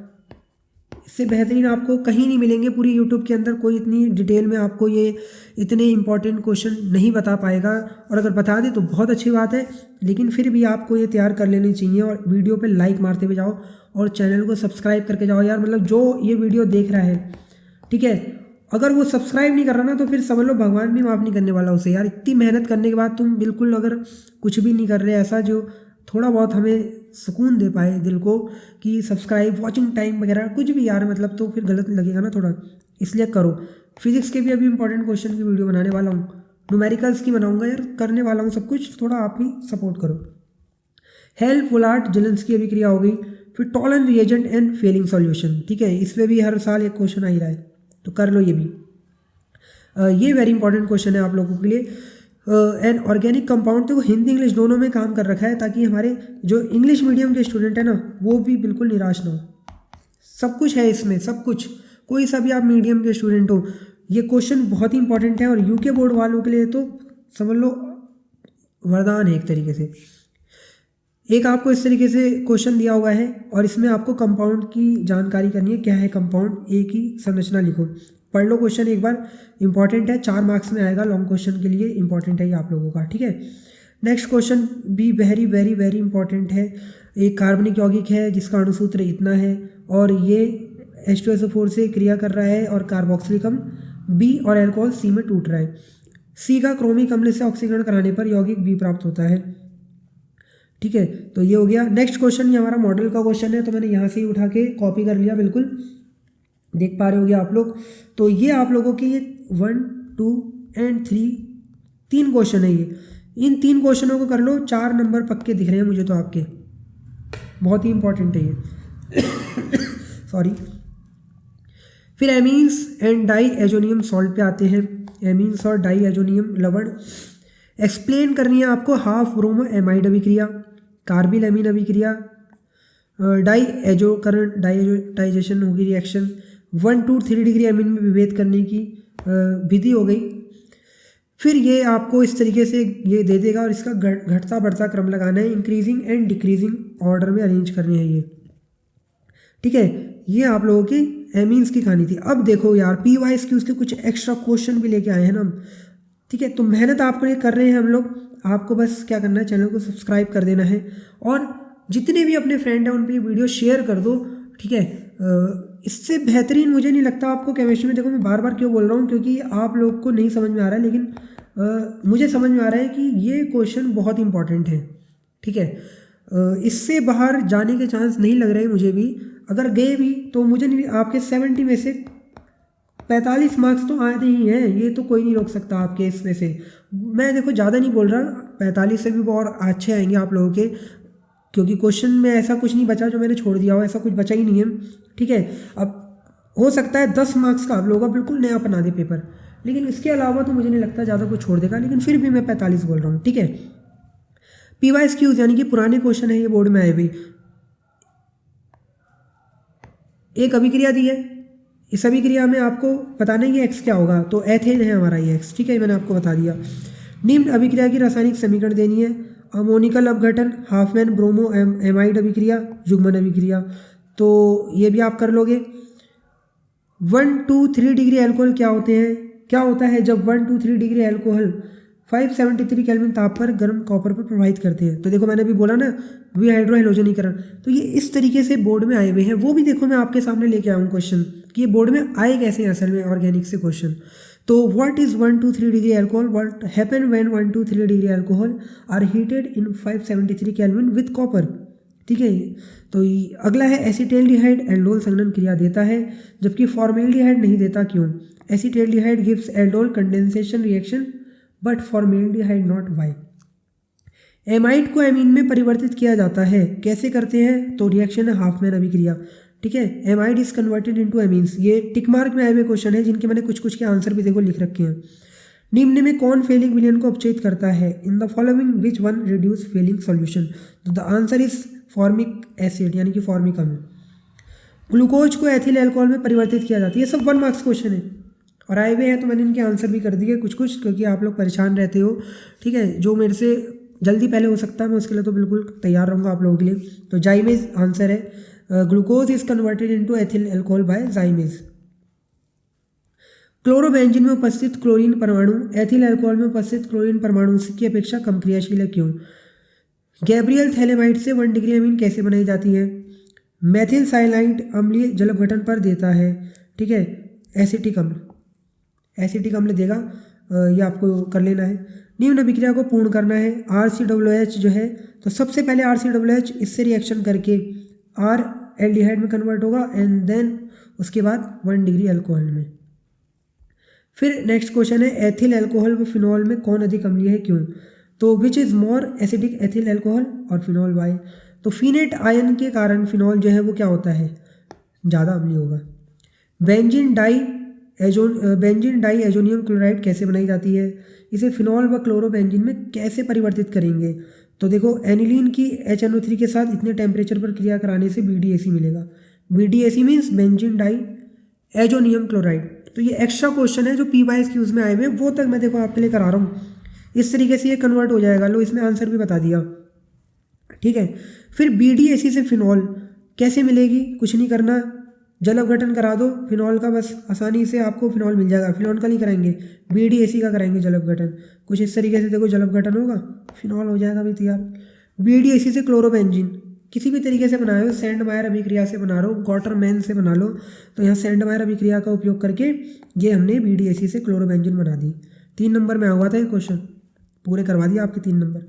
A: इससे बेहतरीन आपको कहीं नहीं मिलेंगे पूरी यूट्यूब के अंदर। कोई इतनी डिटेल में आपको ये इतने इंपॉर्टेंट क्वेश्चन नहीं बता पाएगा, और अगर बता दे तो बहुत अच्छी बात है, लेकिन फिर भी आपको ये तैयार कर लेनी चाहिए। और वीडियो पे लाइक मारते हुए जाओ और चैनल को सब्सक्राइब करके जाओ यार, मतलब जो ये वीडियो देख रहा है, ठीक है, अगर वो सब्सक्राइब नहीं कर रहा ना तो फिर समझ लो भगवान भी माफ़ नहीं करने वाला उसे यार। इतनी मेहनत करने के बाद तुम बिल्कुल अगर कुछ भी नहीं कर रहे ऐसा जो थोड़ा बहुत हमें सुकून दे पाए दिल को, कि सब्सक्राइब, वॉचिंग टाइम वगैरह कुछ भी यार, मतलब तो फिर गलत लगेगा ना थोड़ा, इसलिए करो। फिजिक्स के भी अभी इंपॉर्टेंट क्वेश्चन की वीडियो बनाने वाला हूँ, न्यूमेरिकल्स की बनाऊंगा यार, करने वाला हूँ सब कुछ, थोड़ा आप भी सपोर्ट करो। हेल्प वुलार्ट जेलेंस्की अभिक्रिया हो गई। फिर Tollen reagent and Fehling solution, ठीक है, इसमें भी हर साल एक क्वेश्चन आ ही रहा है, तो कर लो ये भी। ये वेरी इंपॉर्टेंट क्वेश्चन है आप लोगों के लिए। एंड ऑर्गेनिक कंपाउंड, तो हिंदी इंग्लिश दोनों में काम कर रखा है, ताकि हमारे जो इंग्लिश मीडियम के स्टूडेंट है ना वो भी बिल्कुल निराश ना हो। सब कुछ है इसमें, सब कुछ, कोई सा भी आप मीडियम के स्टूडेंट हो, ये क्वेश्चन बहुत ही इंपॉर्टेंट है। और यूके बोर्ड वालों के लिए तो समझ लो वरदान है एक तरीके से। एक आपको इस तरीके से क्वेश्चन दिया हुआ है और इसमें आपको कंपाउंड की जानकारी करनी है, क्या है कंपाउंड, ए की संरचना लिखो। पढ़ लो क्वेश्चन एक बार, इंपॉर्टेंट है, 4 मार्क्स में आएगा, लॉन्ग क्वेश्चन के लिए इंपॉर्टेंट है ये आप लोगों का, ठीक है। नेक्स्ट क्वेश्चन भी वेरी वेरी वेरी इंपॉर्टेंट है। एक कार्बनिक यौगिक है जिसका अणुसूत्र इतना है और ये H2SO4 से क्रिया कर रहा है और कार्बोक्सिलिक अम्ल बी और अल्कोहल सी में टूट रहा है। सी का क्रोमिक अम्ल से ऑक्सीकरण कराने पर यौगिक बी प्राप्त होता है, ठीक है। तो ये हो गया। नेक्स्ट क्वेश्चन, ये हमारा मॉडल का क्वेश्चन है, तो मैंने यहाँ से ही उठा के कॉपी कर लिया, बिल्कुल देख पा रहे होगे आप लोग। तो ये आप लोगों के ये 1, 2 एंड 3 3 क्वेश्चन है ये, इन 3 क्वेश्चनों को कर लो, 4 नंबर पक्के दिख रहे हैं मुझे तो आपके, बहुत ही इंपॉर्टेंट है ये सॉरी। फिर amines and diazonium salt पे आते हैं। एमीन्स और डाई एजोनियम लवण एक्सप्लेन करनी है आपको। हाफ ब्रोमो एमाइड अभिक्रिया, कार्बिल एमीन अभिक्रिया, डाई एजोकरण डाइजेशन होगी रिएक्शन, 1 to 3 डिग्री एमीन में विभेद करने की विधि हो गई। फिर ये आपको इस तरीके से ये दे देगा और इसका घटता बढ़ता क्रम लगाना है, इंक्रीजिंग एंड डिक्रीजिंग ऑर्डर में अरेंज करने हैं ये, ठीक है। ये आप लोगों की एमीन्स की कहानी थी। अब देखो यार PYS की उसके कुछ एक्स्ट्रा क्वेश्चन भी लेके आए हैं ना, ठीक है। तो मेहनत आपको ये कर रहे हैं हम लोग, आपको बस क्या करना है, चैनल को सब्सक्राइब कर देना है और जितने भी अपने फ्रेंड हैं उन पर ये वीडियो शेयर कर दो, ठीक है। इससे बेहतरीन मुझे नहीं लगता आपको केमिस्ट्री में। देखो मैं बार बार क्यों बोल रहा हूँ, क्योंकि आप लोग को नहीं समझ में आ रहा है, लेकिन मुझे समझ में आ रहा है कि ये क्वेश्चन बहुत इंपॉर्टेंट है, ठीक है। इससे बाहर जाने के चांस नहीं लग रहे मुझे भी, अगर गए भी तो मुझे नहीं, आपके 70 में से 45 मार्क्स तो आते ही हैं, ये तो कोई नहीं रोक सकता आपके इसमें से। मैं देखो ज़्यादा नहीं बोल रहा, 45 से भी बहुत अच्छे आएंगे आप लोगों के, क्योंकि क्वेश्चन में ऐसा कुछ नहीं बचा जो मैंने छोड़ दिया हो, ऐसा कुछ बचा ही नहीं है। ठीक है, अब हो सकता है 10 मार्क्स का आप लोगों का बिल्कुल नया बना दे पेपर, लेकिन इसके अलावा तो मुझे नहीं लगता ज़्यादा कुछ छोड़ देगा, लेकिन फिर भी मैं 45 बोल रहा हूँ। ठीक है, PYQs यानी कि पुराने क्वेश्चन है, ये बोर्ड में आए हुए। एक अभिक्रिया दी है, इस अभिक्रिया में आपको बताना है एक्स क्या होगा, तो एथेन है हमारा ये एक्स। ठीक है, मैंने आपको बता दिया। निम्न अभिक्रिया की रासायनिक समीकरण देनी है। अमोनिकल अपघटन, हाफमैन ब्रोमो एमाइड अभिक्रिया, युग्मन अभिक्रिया, तो ये भी आप कर लोगे। 1, 2, 3 डिग्री एल्कोहल क्या होते हैं, क्या होता है जब 1, 2, 3 डिग्री एल्कोहल 573 केल्विन ताप पर गर्म कॉपर पर प्रभावित करते हैं। तो देखो मैंने अभी बोला ना, विहाइड्रोहैलोजनीकरण, तो ये इस तरीके से बोर्ड में आए हुए हैं। वो भी देखो मैं आपके सामने लेके आऊँ क्वेश्चन कि ये बोर्ड में आए कैसे असल में ऑर्गेनिक से क्वेश्चन। तो what is 1, 2, 3 degree alcohol, what happen when 1, 2, 3 degree alcohol are heated in 573 Kelvin with copper. ठीक है, तो अगला है एसिटेल्डिहाइड एल्डोल संघनन क्रिया देता है जबकि फॉर्मेल्डिहाइड नहीं देता, क्यों? Acetaldehyde gives aldol condensation reaction but formaldehyde not, why? Amide को एमीन में परिवर्तित किया जाता है, कैसे करते हैं? तो रिएक्शन है हाफमैन अभिक्रिया। ठीक है, amide is converted into amines. ये टिक मार्क में आए हुए क्वेश्चन है जिनके मैंने कुछ कुछ के आंसर भी देखो लिख रखे हैं। निम्न में कौन फेलिंग विलयन को अपचयित करता है? In the following which one reduce Fehling solution? तो the answer is formic acid यानी कि फॉर्मिक अम्ल। ग्लूकोज को एथिल अल्कोहल में परिवर्तित किया जाता है। ये सब 1 मार्क्स क्वेश्चन है और आए हुए हैं, तो मैंने इनके आंसर भी कर दिए कुछ कुछ, क्योंकि आप लोग परेशान रहते हो। ठीक है, जो मेरे से जल्दी पहले हो सकता है मैं उसके लिए तो बिल्कुल तैयार रहूँगा आप लोगों के लिए। तो जाइमेज आंसर है, glucose is converted into ethyl alcohol by zymase. Chlorobenzene में उपस्थित क्लोरीन परमाणु एथिल अल्कोहल में उपस्थित क्लोरीन परमाणु की अपेक्षा कम क्रियाशील है, क्यों? गैब्रियल थैलेमाइड से 1 डिग्री अमीन कैसे बनाई जाती है? मेथिल साइलाइड अम्लीय जल अपघटन पर देता है। ठीक है, एसिटिक अम्ल देगा, ये आपको कर लेना है। निम्न अभिक्रिया को पूर्ण करना है। RCOOH जो है, तो सबसे पहले RCOOH इससे रिएक्शन करके R एल्डिहाइड में कन्वर्ट होगा एंड देन उसके बाद 1 डिग्री अल्कोहल में। फिर नेक्स्ट क्वेश्चन है, एथिल अल्कोहल व फिनॉल में कौन अधिक अम्लीय है, क्यों? तो which is more acidic, ethyl alcohol और फिनॉल, वाई? तो फिनेट आयन के कारण फिनॉल जो है वो क्या होता है, ज़्यादा अम्लीय होगा। बेंजीन डाई एजोनियम क्लोराइड कैसे बनाई जाती है? इसे फिनॉल व क्लोरोबेंजीन में कैसे परिवर्तित करेंगे? तो देखो एनिलीन की HNO3 के साथ इतने टेम्परेचर पर क्रिया कराने से BDAC मिलेगा। BDAC means benzene diazonium chloride. तो ये एक्स्ट्रा क्वेश्चन है जो PYQs में आए हुए हैं, वो तक मैं देखो आपके लिए करा रहा हूँ। इस तरीके से ये कन्वर्ट हो जाएगा। लो, इसमें आंसर भी बता दिया। ठीक है, फिर BDAC से फिनॉल कैसे मिलेगी? कुछ नहीं करना, जल अपघटन करा दो फिनॉल का, बस आसानी से आपको फिनॉल मिल जाएगा। फिनॉल का नहीं कराएंगे, BDAC का कराएंगे जल अपघटन। कुछ इस तरीके से देखो, जल अपघटन होगा, फिनॉल हो जाएगा भी तैयार। BDAC से क्लोरोबेंजीन किसी भी तरीके से बनाए हो, सैंडमायर अभिक्रिया से बना लो, गॉटरमैन से बना लो, तो यहाँ सैंडमायर अभिक्रिया का उपयोग करके ये हमने BDAC से क्लोरोबेंजीन बना दी। 3 नंबर में हुआ था ये क्वेश्चन, पूरे करवा दिया आपके 3 नंबर।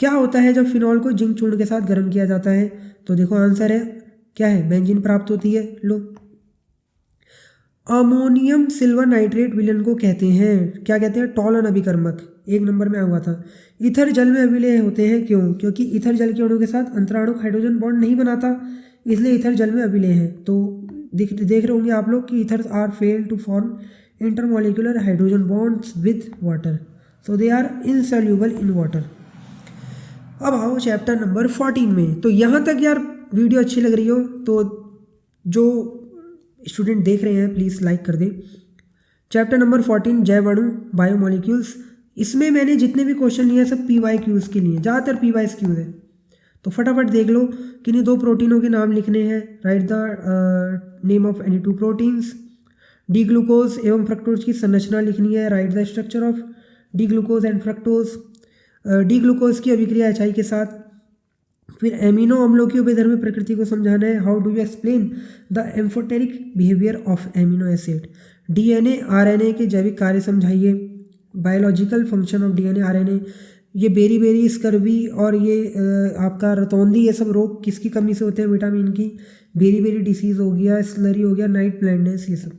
A: क्या होता है जब फिनॉल को जिंक चूर्ण के साथ गर्म किया जाता है? तो देखो आंसर है क्या है, बेंजीन प्राप्त होती है। लो, अमोनियम सिल्वर नाइट्रेट विलयन को कहते हैं, क्या कहते हैं? टॉलन अभिकर्मक। 1 नंबर में हुआ था। ईथर जल में अभिलय होते हैं, क्यों? क्योंकि ईथर जल के अणु के साथ अंतराणुक हाइड्रोजन बॉन्ड नहीं बनाता, इसलिए ईथर जल में अभिलय है। तो देख रहे होंगे आप लोग कि ether are fail to form intermolecular hydrogen bonds with water, so they are insoluble in water. अब आओ चैप्टर नंबर 14 में। तो यहाँ तक यार वीडियो अच्छी लग रही हो तो जो स्टूडेंट देख रहे हैं प्लीज़ लाइक कर दें। चैप्टर नंबर 14 जैव अणु बायोमोलिक्यूल्स, इसमें मैंने जितने भी क्वेश्चन लिए सब PYQs के लिए, ज़्यादातर PYQs है। तो फटाफट देख लो, किन्हीं 2 प्रोटीनों के नाम लिखने हैं। Right the name of any 2 proteins. D glucose एवं फ्रक्टोज की संरचना लिखनी है। Write the structure of D glucose and fructose. D glucose की अभिक्रिया HI के साथ। फिर एमिनो अम्लों की उभयधर्मी प्रकृति को समझाना है। How do you explain the amphoteric behaviour of amino acid. DNA RNA के जैविक कार्य समझाइए। Biological function of DNA RNA। ये बेरी स्कर्वी और ये आपका रतौंधी, ये सब रोग किसकी कमी से होते हैं? विटामिन की। बेरी डिसीज़ हो गया, स्लरी हो गया, नाइट ब्लाइंडनेस, ये सब।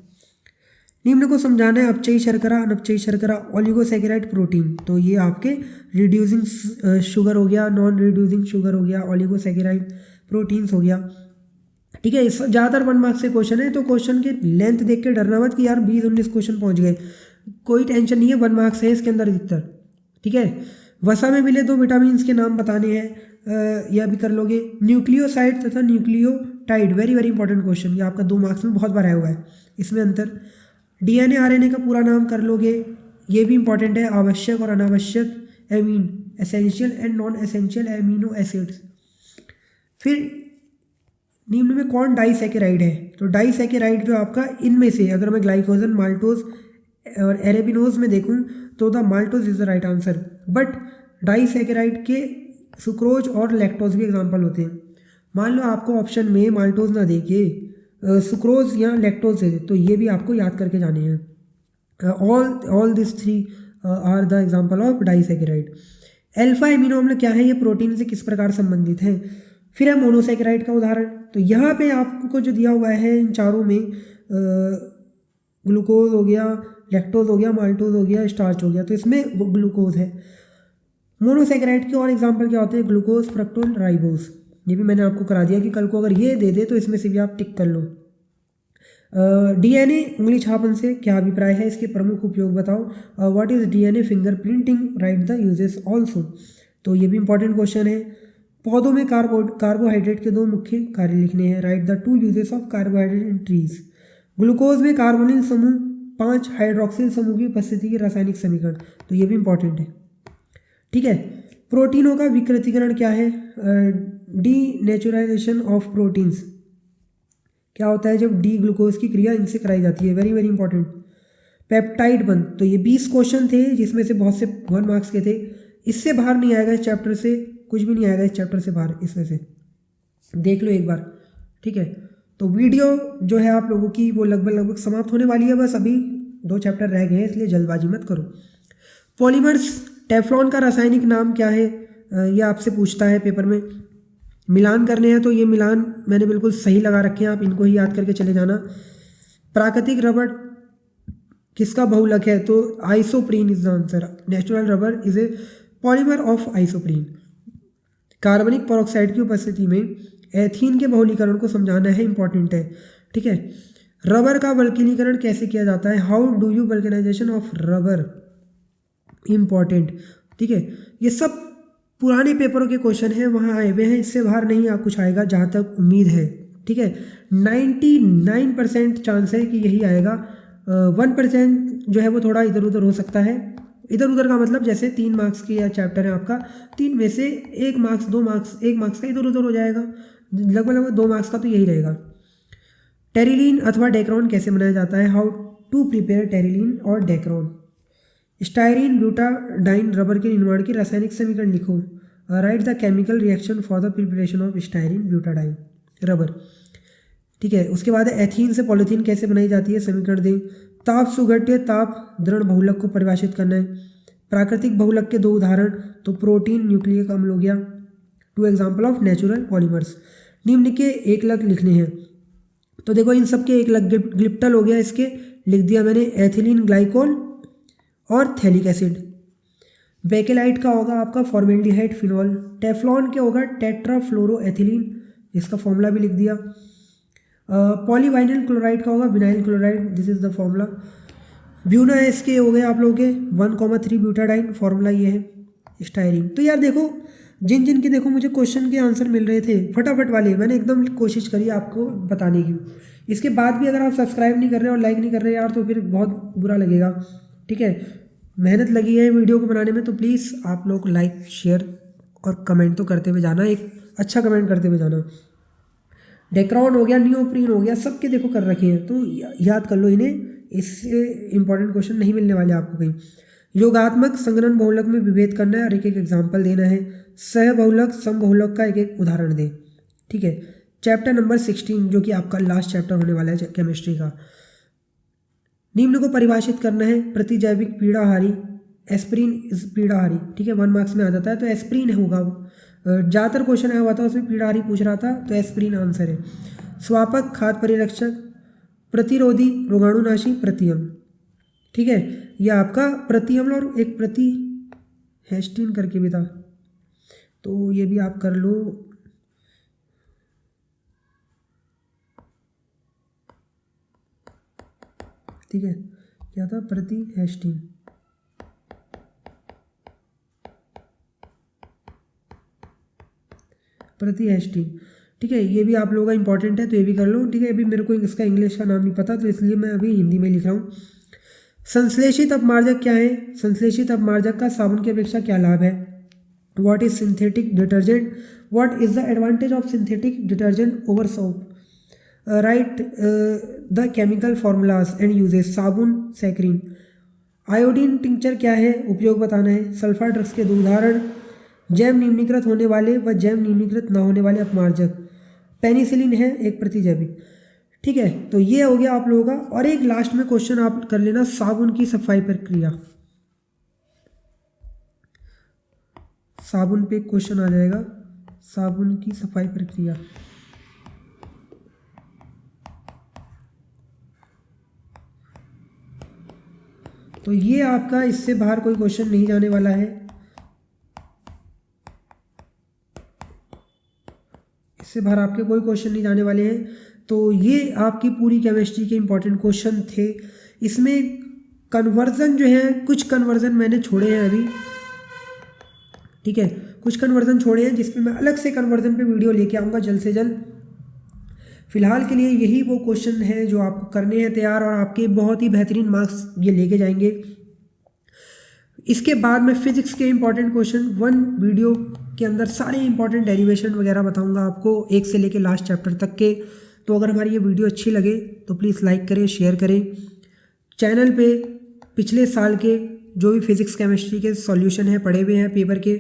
A: निम्न को समझाना है अपचयी शर्करा, अनपचयी शर्करा, ओलिगोसैकेराइड, प्रोटीन। तो ये आपके रिड्यूसिंग शुगर हो गया, नॉन रिड्यूसिंग शुगर हो गया, ओलिगोसैकेराइड, प्रोटीन्स हो गया। ठीक है, इस ज़्यादातर 1 मार्क्स से क्वेश्चन है, तो क्वेश्चन की लेंथ देख के डरना मत कि यार 20-19 क्वेश्चन पहुंच गए, कोई टेंशन नहीं है, 1 मार्क्स है इसके अंदर अधिकतर। ठीक है, वसा में मिले तो विटामिन के नाम बताने हैं, यह भी कर लोगे। न्यूक्लियोसाइड तथा nucleotide, very very important question, ये आपका 2 मार्क्स में बहुत बार आया हुआ है, इसमें अंतर। डीएनए आरएनए का पूरा नाम कर लोगे, ये भी इंपॉर्टेंट है। आवश्यक और अनावश्यक amine, essential and non essential amino acids. फिर निम्न में कौन डाइसैकेराइड है, तो डाइसैकेराइड जो आपका इनमें से, अगर मैं ग्लाइकोजन, माल्टोज और एरेबिनोज में देखूं तो the maltose is the right answer. But disaccharide के सुक्रोज और लैक्टोज भी एग्जांपल होते हैं। मान लो आपको ऑप्शन में माल्टोज ना दे के सुक्रोज या लैक्टोज दे, तो ये भी आपको याद करके जाने हैं। All this 3 are the example of disaccharide. Alpha amino अम्ल क्या है, ये प्रोटीन से किस प्रकार संबंधित है। फिर है मोनोसैकेराइड का उदाहरण, तो यहाँ पे आपको जो दिया हुआ है इन चारों में ग्लूकोज हो गया, लैक्टोज हो गया, माल्टोज हो गया, स्टार्च हो गया, तो इसमें ग्लूकोज है। मोनोसैकेराइड के और एग्जांपल क्या होते हैं, ग्लूकोज, फ्रक्टोज, राइबोज। ये भी मैंने आपको करा दिया कि कल को अगर ये दे दे तो इसमें से भी आप टिक कर लो। डीएनए उंगली छापन से क्या अभिप्राय है, इसके प्रमुख उपयोग बताओ। What is DNA fingerprinting, right the uses also. तो ये भी इंपॉर्टेंट क्वेश्चन है। पौधों में कार्बोहाइड्रेट के 2 मुख्य कार्य लिखने हैं, right the 2 uses of carbohydrate in trees. Glucose में कार्बोनिल समूह 5 हाइड्रोक्सिल समूह की उपस्थिति के रासायनिक समीकरण, तो ये भी इंपॉर्टेंट है। ठीक है, प्रोटीनों का विकृतीकरण क्या है, डीनेचुरलाइजेशन ऑफ प्रोटीन्स क्या होता है, जब डी ग्लूकोज की क्रिया इनसे कराई जाती है, वेरी वेरी इंपॉर्टेंट। पेप्टाइड बंध, तो ये 20 क्वेश्चन थे जिसमें से बहुत से 1 मार्क्स के थे, इससे बाहर नहीं आएगा, इस चैप्टर से कुछ भी नहीं आएगा इस चैप्टर से बाहर, इसमें से देख लो एक बार। ठीक है, तो वीडियो जो है आप लोगों की वो लगभग समाप्त होने वाली है, बस अभी 2 चैप्टर रह गए हैं, इसलिए जल्दबाजी मत करो। पॉलीमर्स, टेफ्लॉन का रासायनिक नाम क्या है, ये आपसे पूछता है पेपर में। मिलान करने हैं तो ये मिलान मैंने बिल्कुल सही लगा रखे हैं, आप इनको ही याद करके चले जाना। प्राकृतिक रबड़ किसका बहुलक है, तो isoprene is the answer. Natural rubber is a polymer of isoprene. कार्बनिक पेरोक्साइड की उपस्थिति में एथीन के बहुलीकरण को समझाना है, इंपॉर्टेंट है। ठीक है, रबर का वल्कनीकरण कैसे किया जाता है, how do you vulcanisation of rubber, important. ठीक है, ये सब पुराने पेपरों के क्वेश्चन हैं, वहाँ आए हुए हैं, इससे बाहर नहीं आ कुछ आएगा जहाँ तक उम्मीद है। ठीक है, 99% चांस है कि यही आएगा, 1% जो है वो थोड़ा इधर उधर हो सकता है। इधर उधर का मतलब जैसे 3 मार्क्स की या चैप्टर है आपका, 3 में से 1 मार्क्स 2 मार्क्स 1 मार्क्स का इधर उधर हो जाएगा, लगभग 2 मार्क्स का तो यही रहेगा। टेरिलीन अथवा डेक्रॉन कैसे बनाया जाता है, हाउ टू प्रिपेयर टेरिलीन और डेक्रॉन। स्टायरीन ब्यूटाडाइन रबर के निर्माण की रासायनिक समीकरण लिखो, right the chemical reaction for the preparation of styrene butadiene rubber. ठीक है, उसके बाद एथीन से पॉलीथीन कैसे बनाई जाती है, समीकरण दें। ताप सुघट्य ताप दृढ़ बहुलक को परिभाषित करना है। प्राकृतिक बहुलक के 2 उदाहरण, तो प्रोटीन, न्यूक्लिक अम्ल हो गया। 2 एग्जाम्पल ऑफ नेचुरल पॉलीमर्स। निम्न के एकलक लिखने हैं, तो देखो इन सब के एकलक ग्लिप्टल हो गया, इसके लिख दिया मैंने, एथिलीन ग्लाइकोल और थैलिक एसिड। बेकेलाइट का होगा आपका फॉर्मेल्डिहाइड फिनॉल। टेफ्लॉन के होगा टेट्राफ्लोरोएथिलीन, इसका फॉर्मूला भी लिख दिया। पॉलीवाइनिल क्लोराइड का होगा vinyl chloride, this is the formula. Buena इसके हो गए आप लोगों के 1,3 ब्यूटाडाइन, फॉर्मूला ये है। स्टायरीन, तो यार देखो जिन जिन के देखो मुझे क्वेश्चन के आंसर मिल रहे थे फटाफट वाले, मैंने एकदम कोशिश करी आपको बताने की। इसके बाद भी अगर आप सब्सक्राइब नहीं कर रहे और लाइक नहीं कर रहे यार, तो फिर बहुत बुरा लगेगा। ठीक है, मेहनत लगी है वीडियो को बनाने में, तो प्लीज़ आप लोग लाइक शेयर और कमेंट तो करते हुए जाना, एक अच्छा कमेंट करते हुए जाना। डेक्रॉन हो गया, नियोप्रीन हो गया, सबके देखो कर रखे हैं, तो याद कर लो इन्हें, इससे इंपॉर्टेंट क्वेश्चन नहीं मिलने वाले आपको कहीं। योगात्मक संगणन बहुलक में विभेद करना है और एक एक एग्जाम्पल देना है। सह बहुलक सम बहुलक का एक एक उदाहरण दें। ठीक है, चैप्टर नंबर 16 जो कि आपका लास्ट चैप्टर होने वाला है केमिस्ट्री का। निम्न को परिभाषित करना है। प्रतिजैविक पीड़ाहारी, एस्प्रिन पीड़ाहारी। ठीक है, 1 मार्क्स में आ जाता है, तो एस्प्रिन होगा। ज़्यादातर क्वेश्चन आया हुआ था उसमें पीड़ाहारी पूछ रहा था, तो एस्प्रिन आंसर है। स्वापक, खाद्य परिरक्षक, प्रतिरोधी, रोगाणुनाशी, प्रतिअम्ल। ठीक है, यह आपका प्रतिअम्ल और एक प्रतिहेस्टिन करके भी था, तो ये भी आप कर लो। ठीक है, क्या था? प्रतिहेस्टिन। प्रतिहेस्टिन। ठीक है, ये भी आप लोगों का इंपॉर्टेंट है, तो ये भी कर लो। ठीक है, अभी मेरे को इसका इंग्लिश का नाम नहीं पता, तो इसलिए मैं अभी हिंदी में लिख रहा हूँ। संश्लेषित अपमार्जक क्या है? संश्लेषित अपमार्जक का साबुन की अपेक्षा क्या लाभ है? What is synthetic detergent? What is the advantage of synthetic detergent over soap? Right the chemical formulas and uses. साबुन, सैकरीन। आयोडीन टिंचर क्या है? उपयोग बताना है। सल्फा ड्रग्स के 2 उदाहरण। जैव निम्नीकृत होने वाले व जैव निम्नीकृत न होने वाले अपमार्जक। पेनिसिलिन है एक प्रतिजैविक। ठीक है, तो ये हो गया आप लोगों का। और एक लास्ट में क्वेश्चन आप कर लेना, साबुन की सफाई प्रक्रिया। साबुन पे क्वेश्चन आ जाएगा, साबुन की सफाई प्रक्रिया। तो ये आपका, इससे बाहर कोई क्वेश्चन नहीं जाने वाला है, इससे बाहर आपके कोई क्वेश्चन नहीं जाने वाले हैं। तो ये आपकी पूरी केमिस्ट्री के इंपॉर्टेंट क्वेश्चन थे। इसमें कन्वर्जन जो है, कुछ कन्वर्जन मैंने छोड़े हैं अभी। ठीक है, कुछ कन्वर्जन छोड़े हैं जिसपे मैं अलग से कन्वर्जन पे वीडियो लेके आऊँगा जल्द से जल्द। फिलहाल के लिए यही वो क्वेश्चन है जो आपको करने हैं तैयार, और आपके बहुत ही बेहतरीन मार्क्स ये लेके जाएंगे। इसके बाद मैं फिजिक्स के इंपॉर्टेंट क्वेश्चन 1 वीडियो के अंदर सारे इंपॉर्टेंट डेरिवेशन वगैरह बताऊंगा आपको, 1 से लेके लास्ट चैप्टर तक के। तो अगर हमारी ये वीडियो अच्छी लगे तो प्लीज़ लाइक करें, शेयर करें। चैनल पे पिछले साल के जो भी फिजिक्स केमिस्ट्री के सॉल्यूशन हैं पढ़े हुए हैं पेपर के,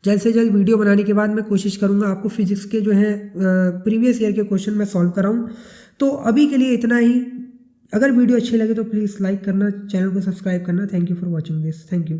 A: जल्द से जल्द वीडियो बनाने के बाद मैं कोशिश करूंगा आपको फिजिक्स के जो है प्रीवियस ईयर के क्वेश्चन मैं सॉल्व कराऊं। तो अभी के लिए इतना ही। अगर वीडियो अच्छी लगे तो प्लीज़ लाइक करना, चैनल को सब्सक्राइब करना। Thank you for watching this. Thank you.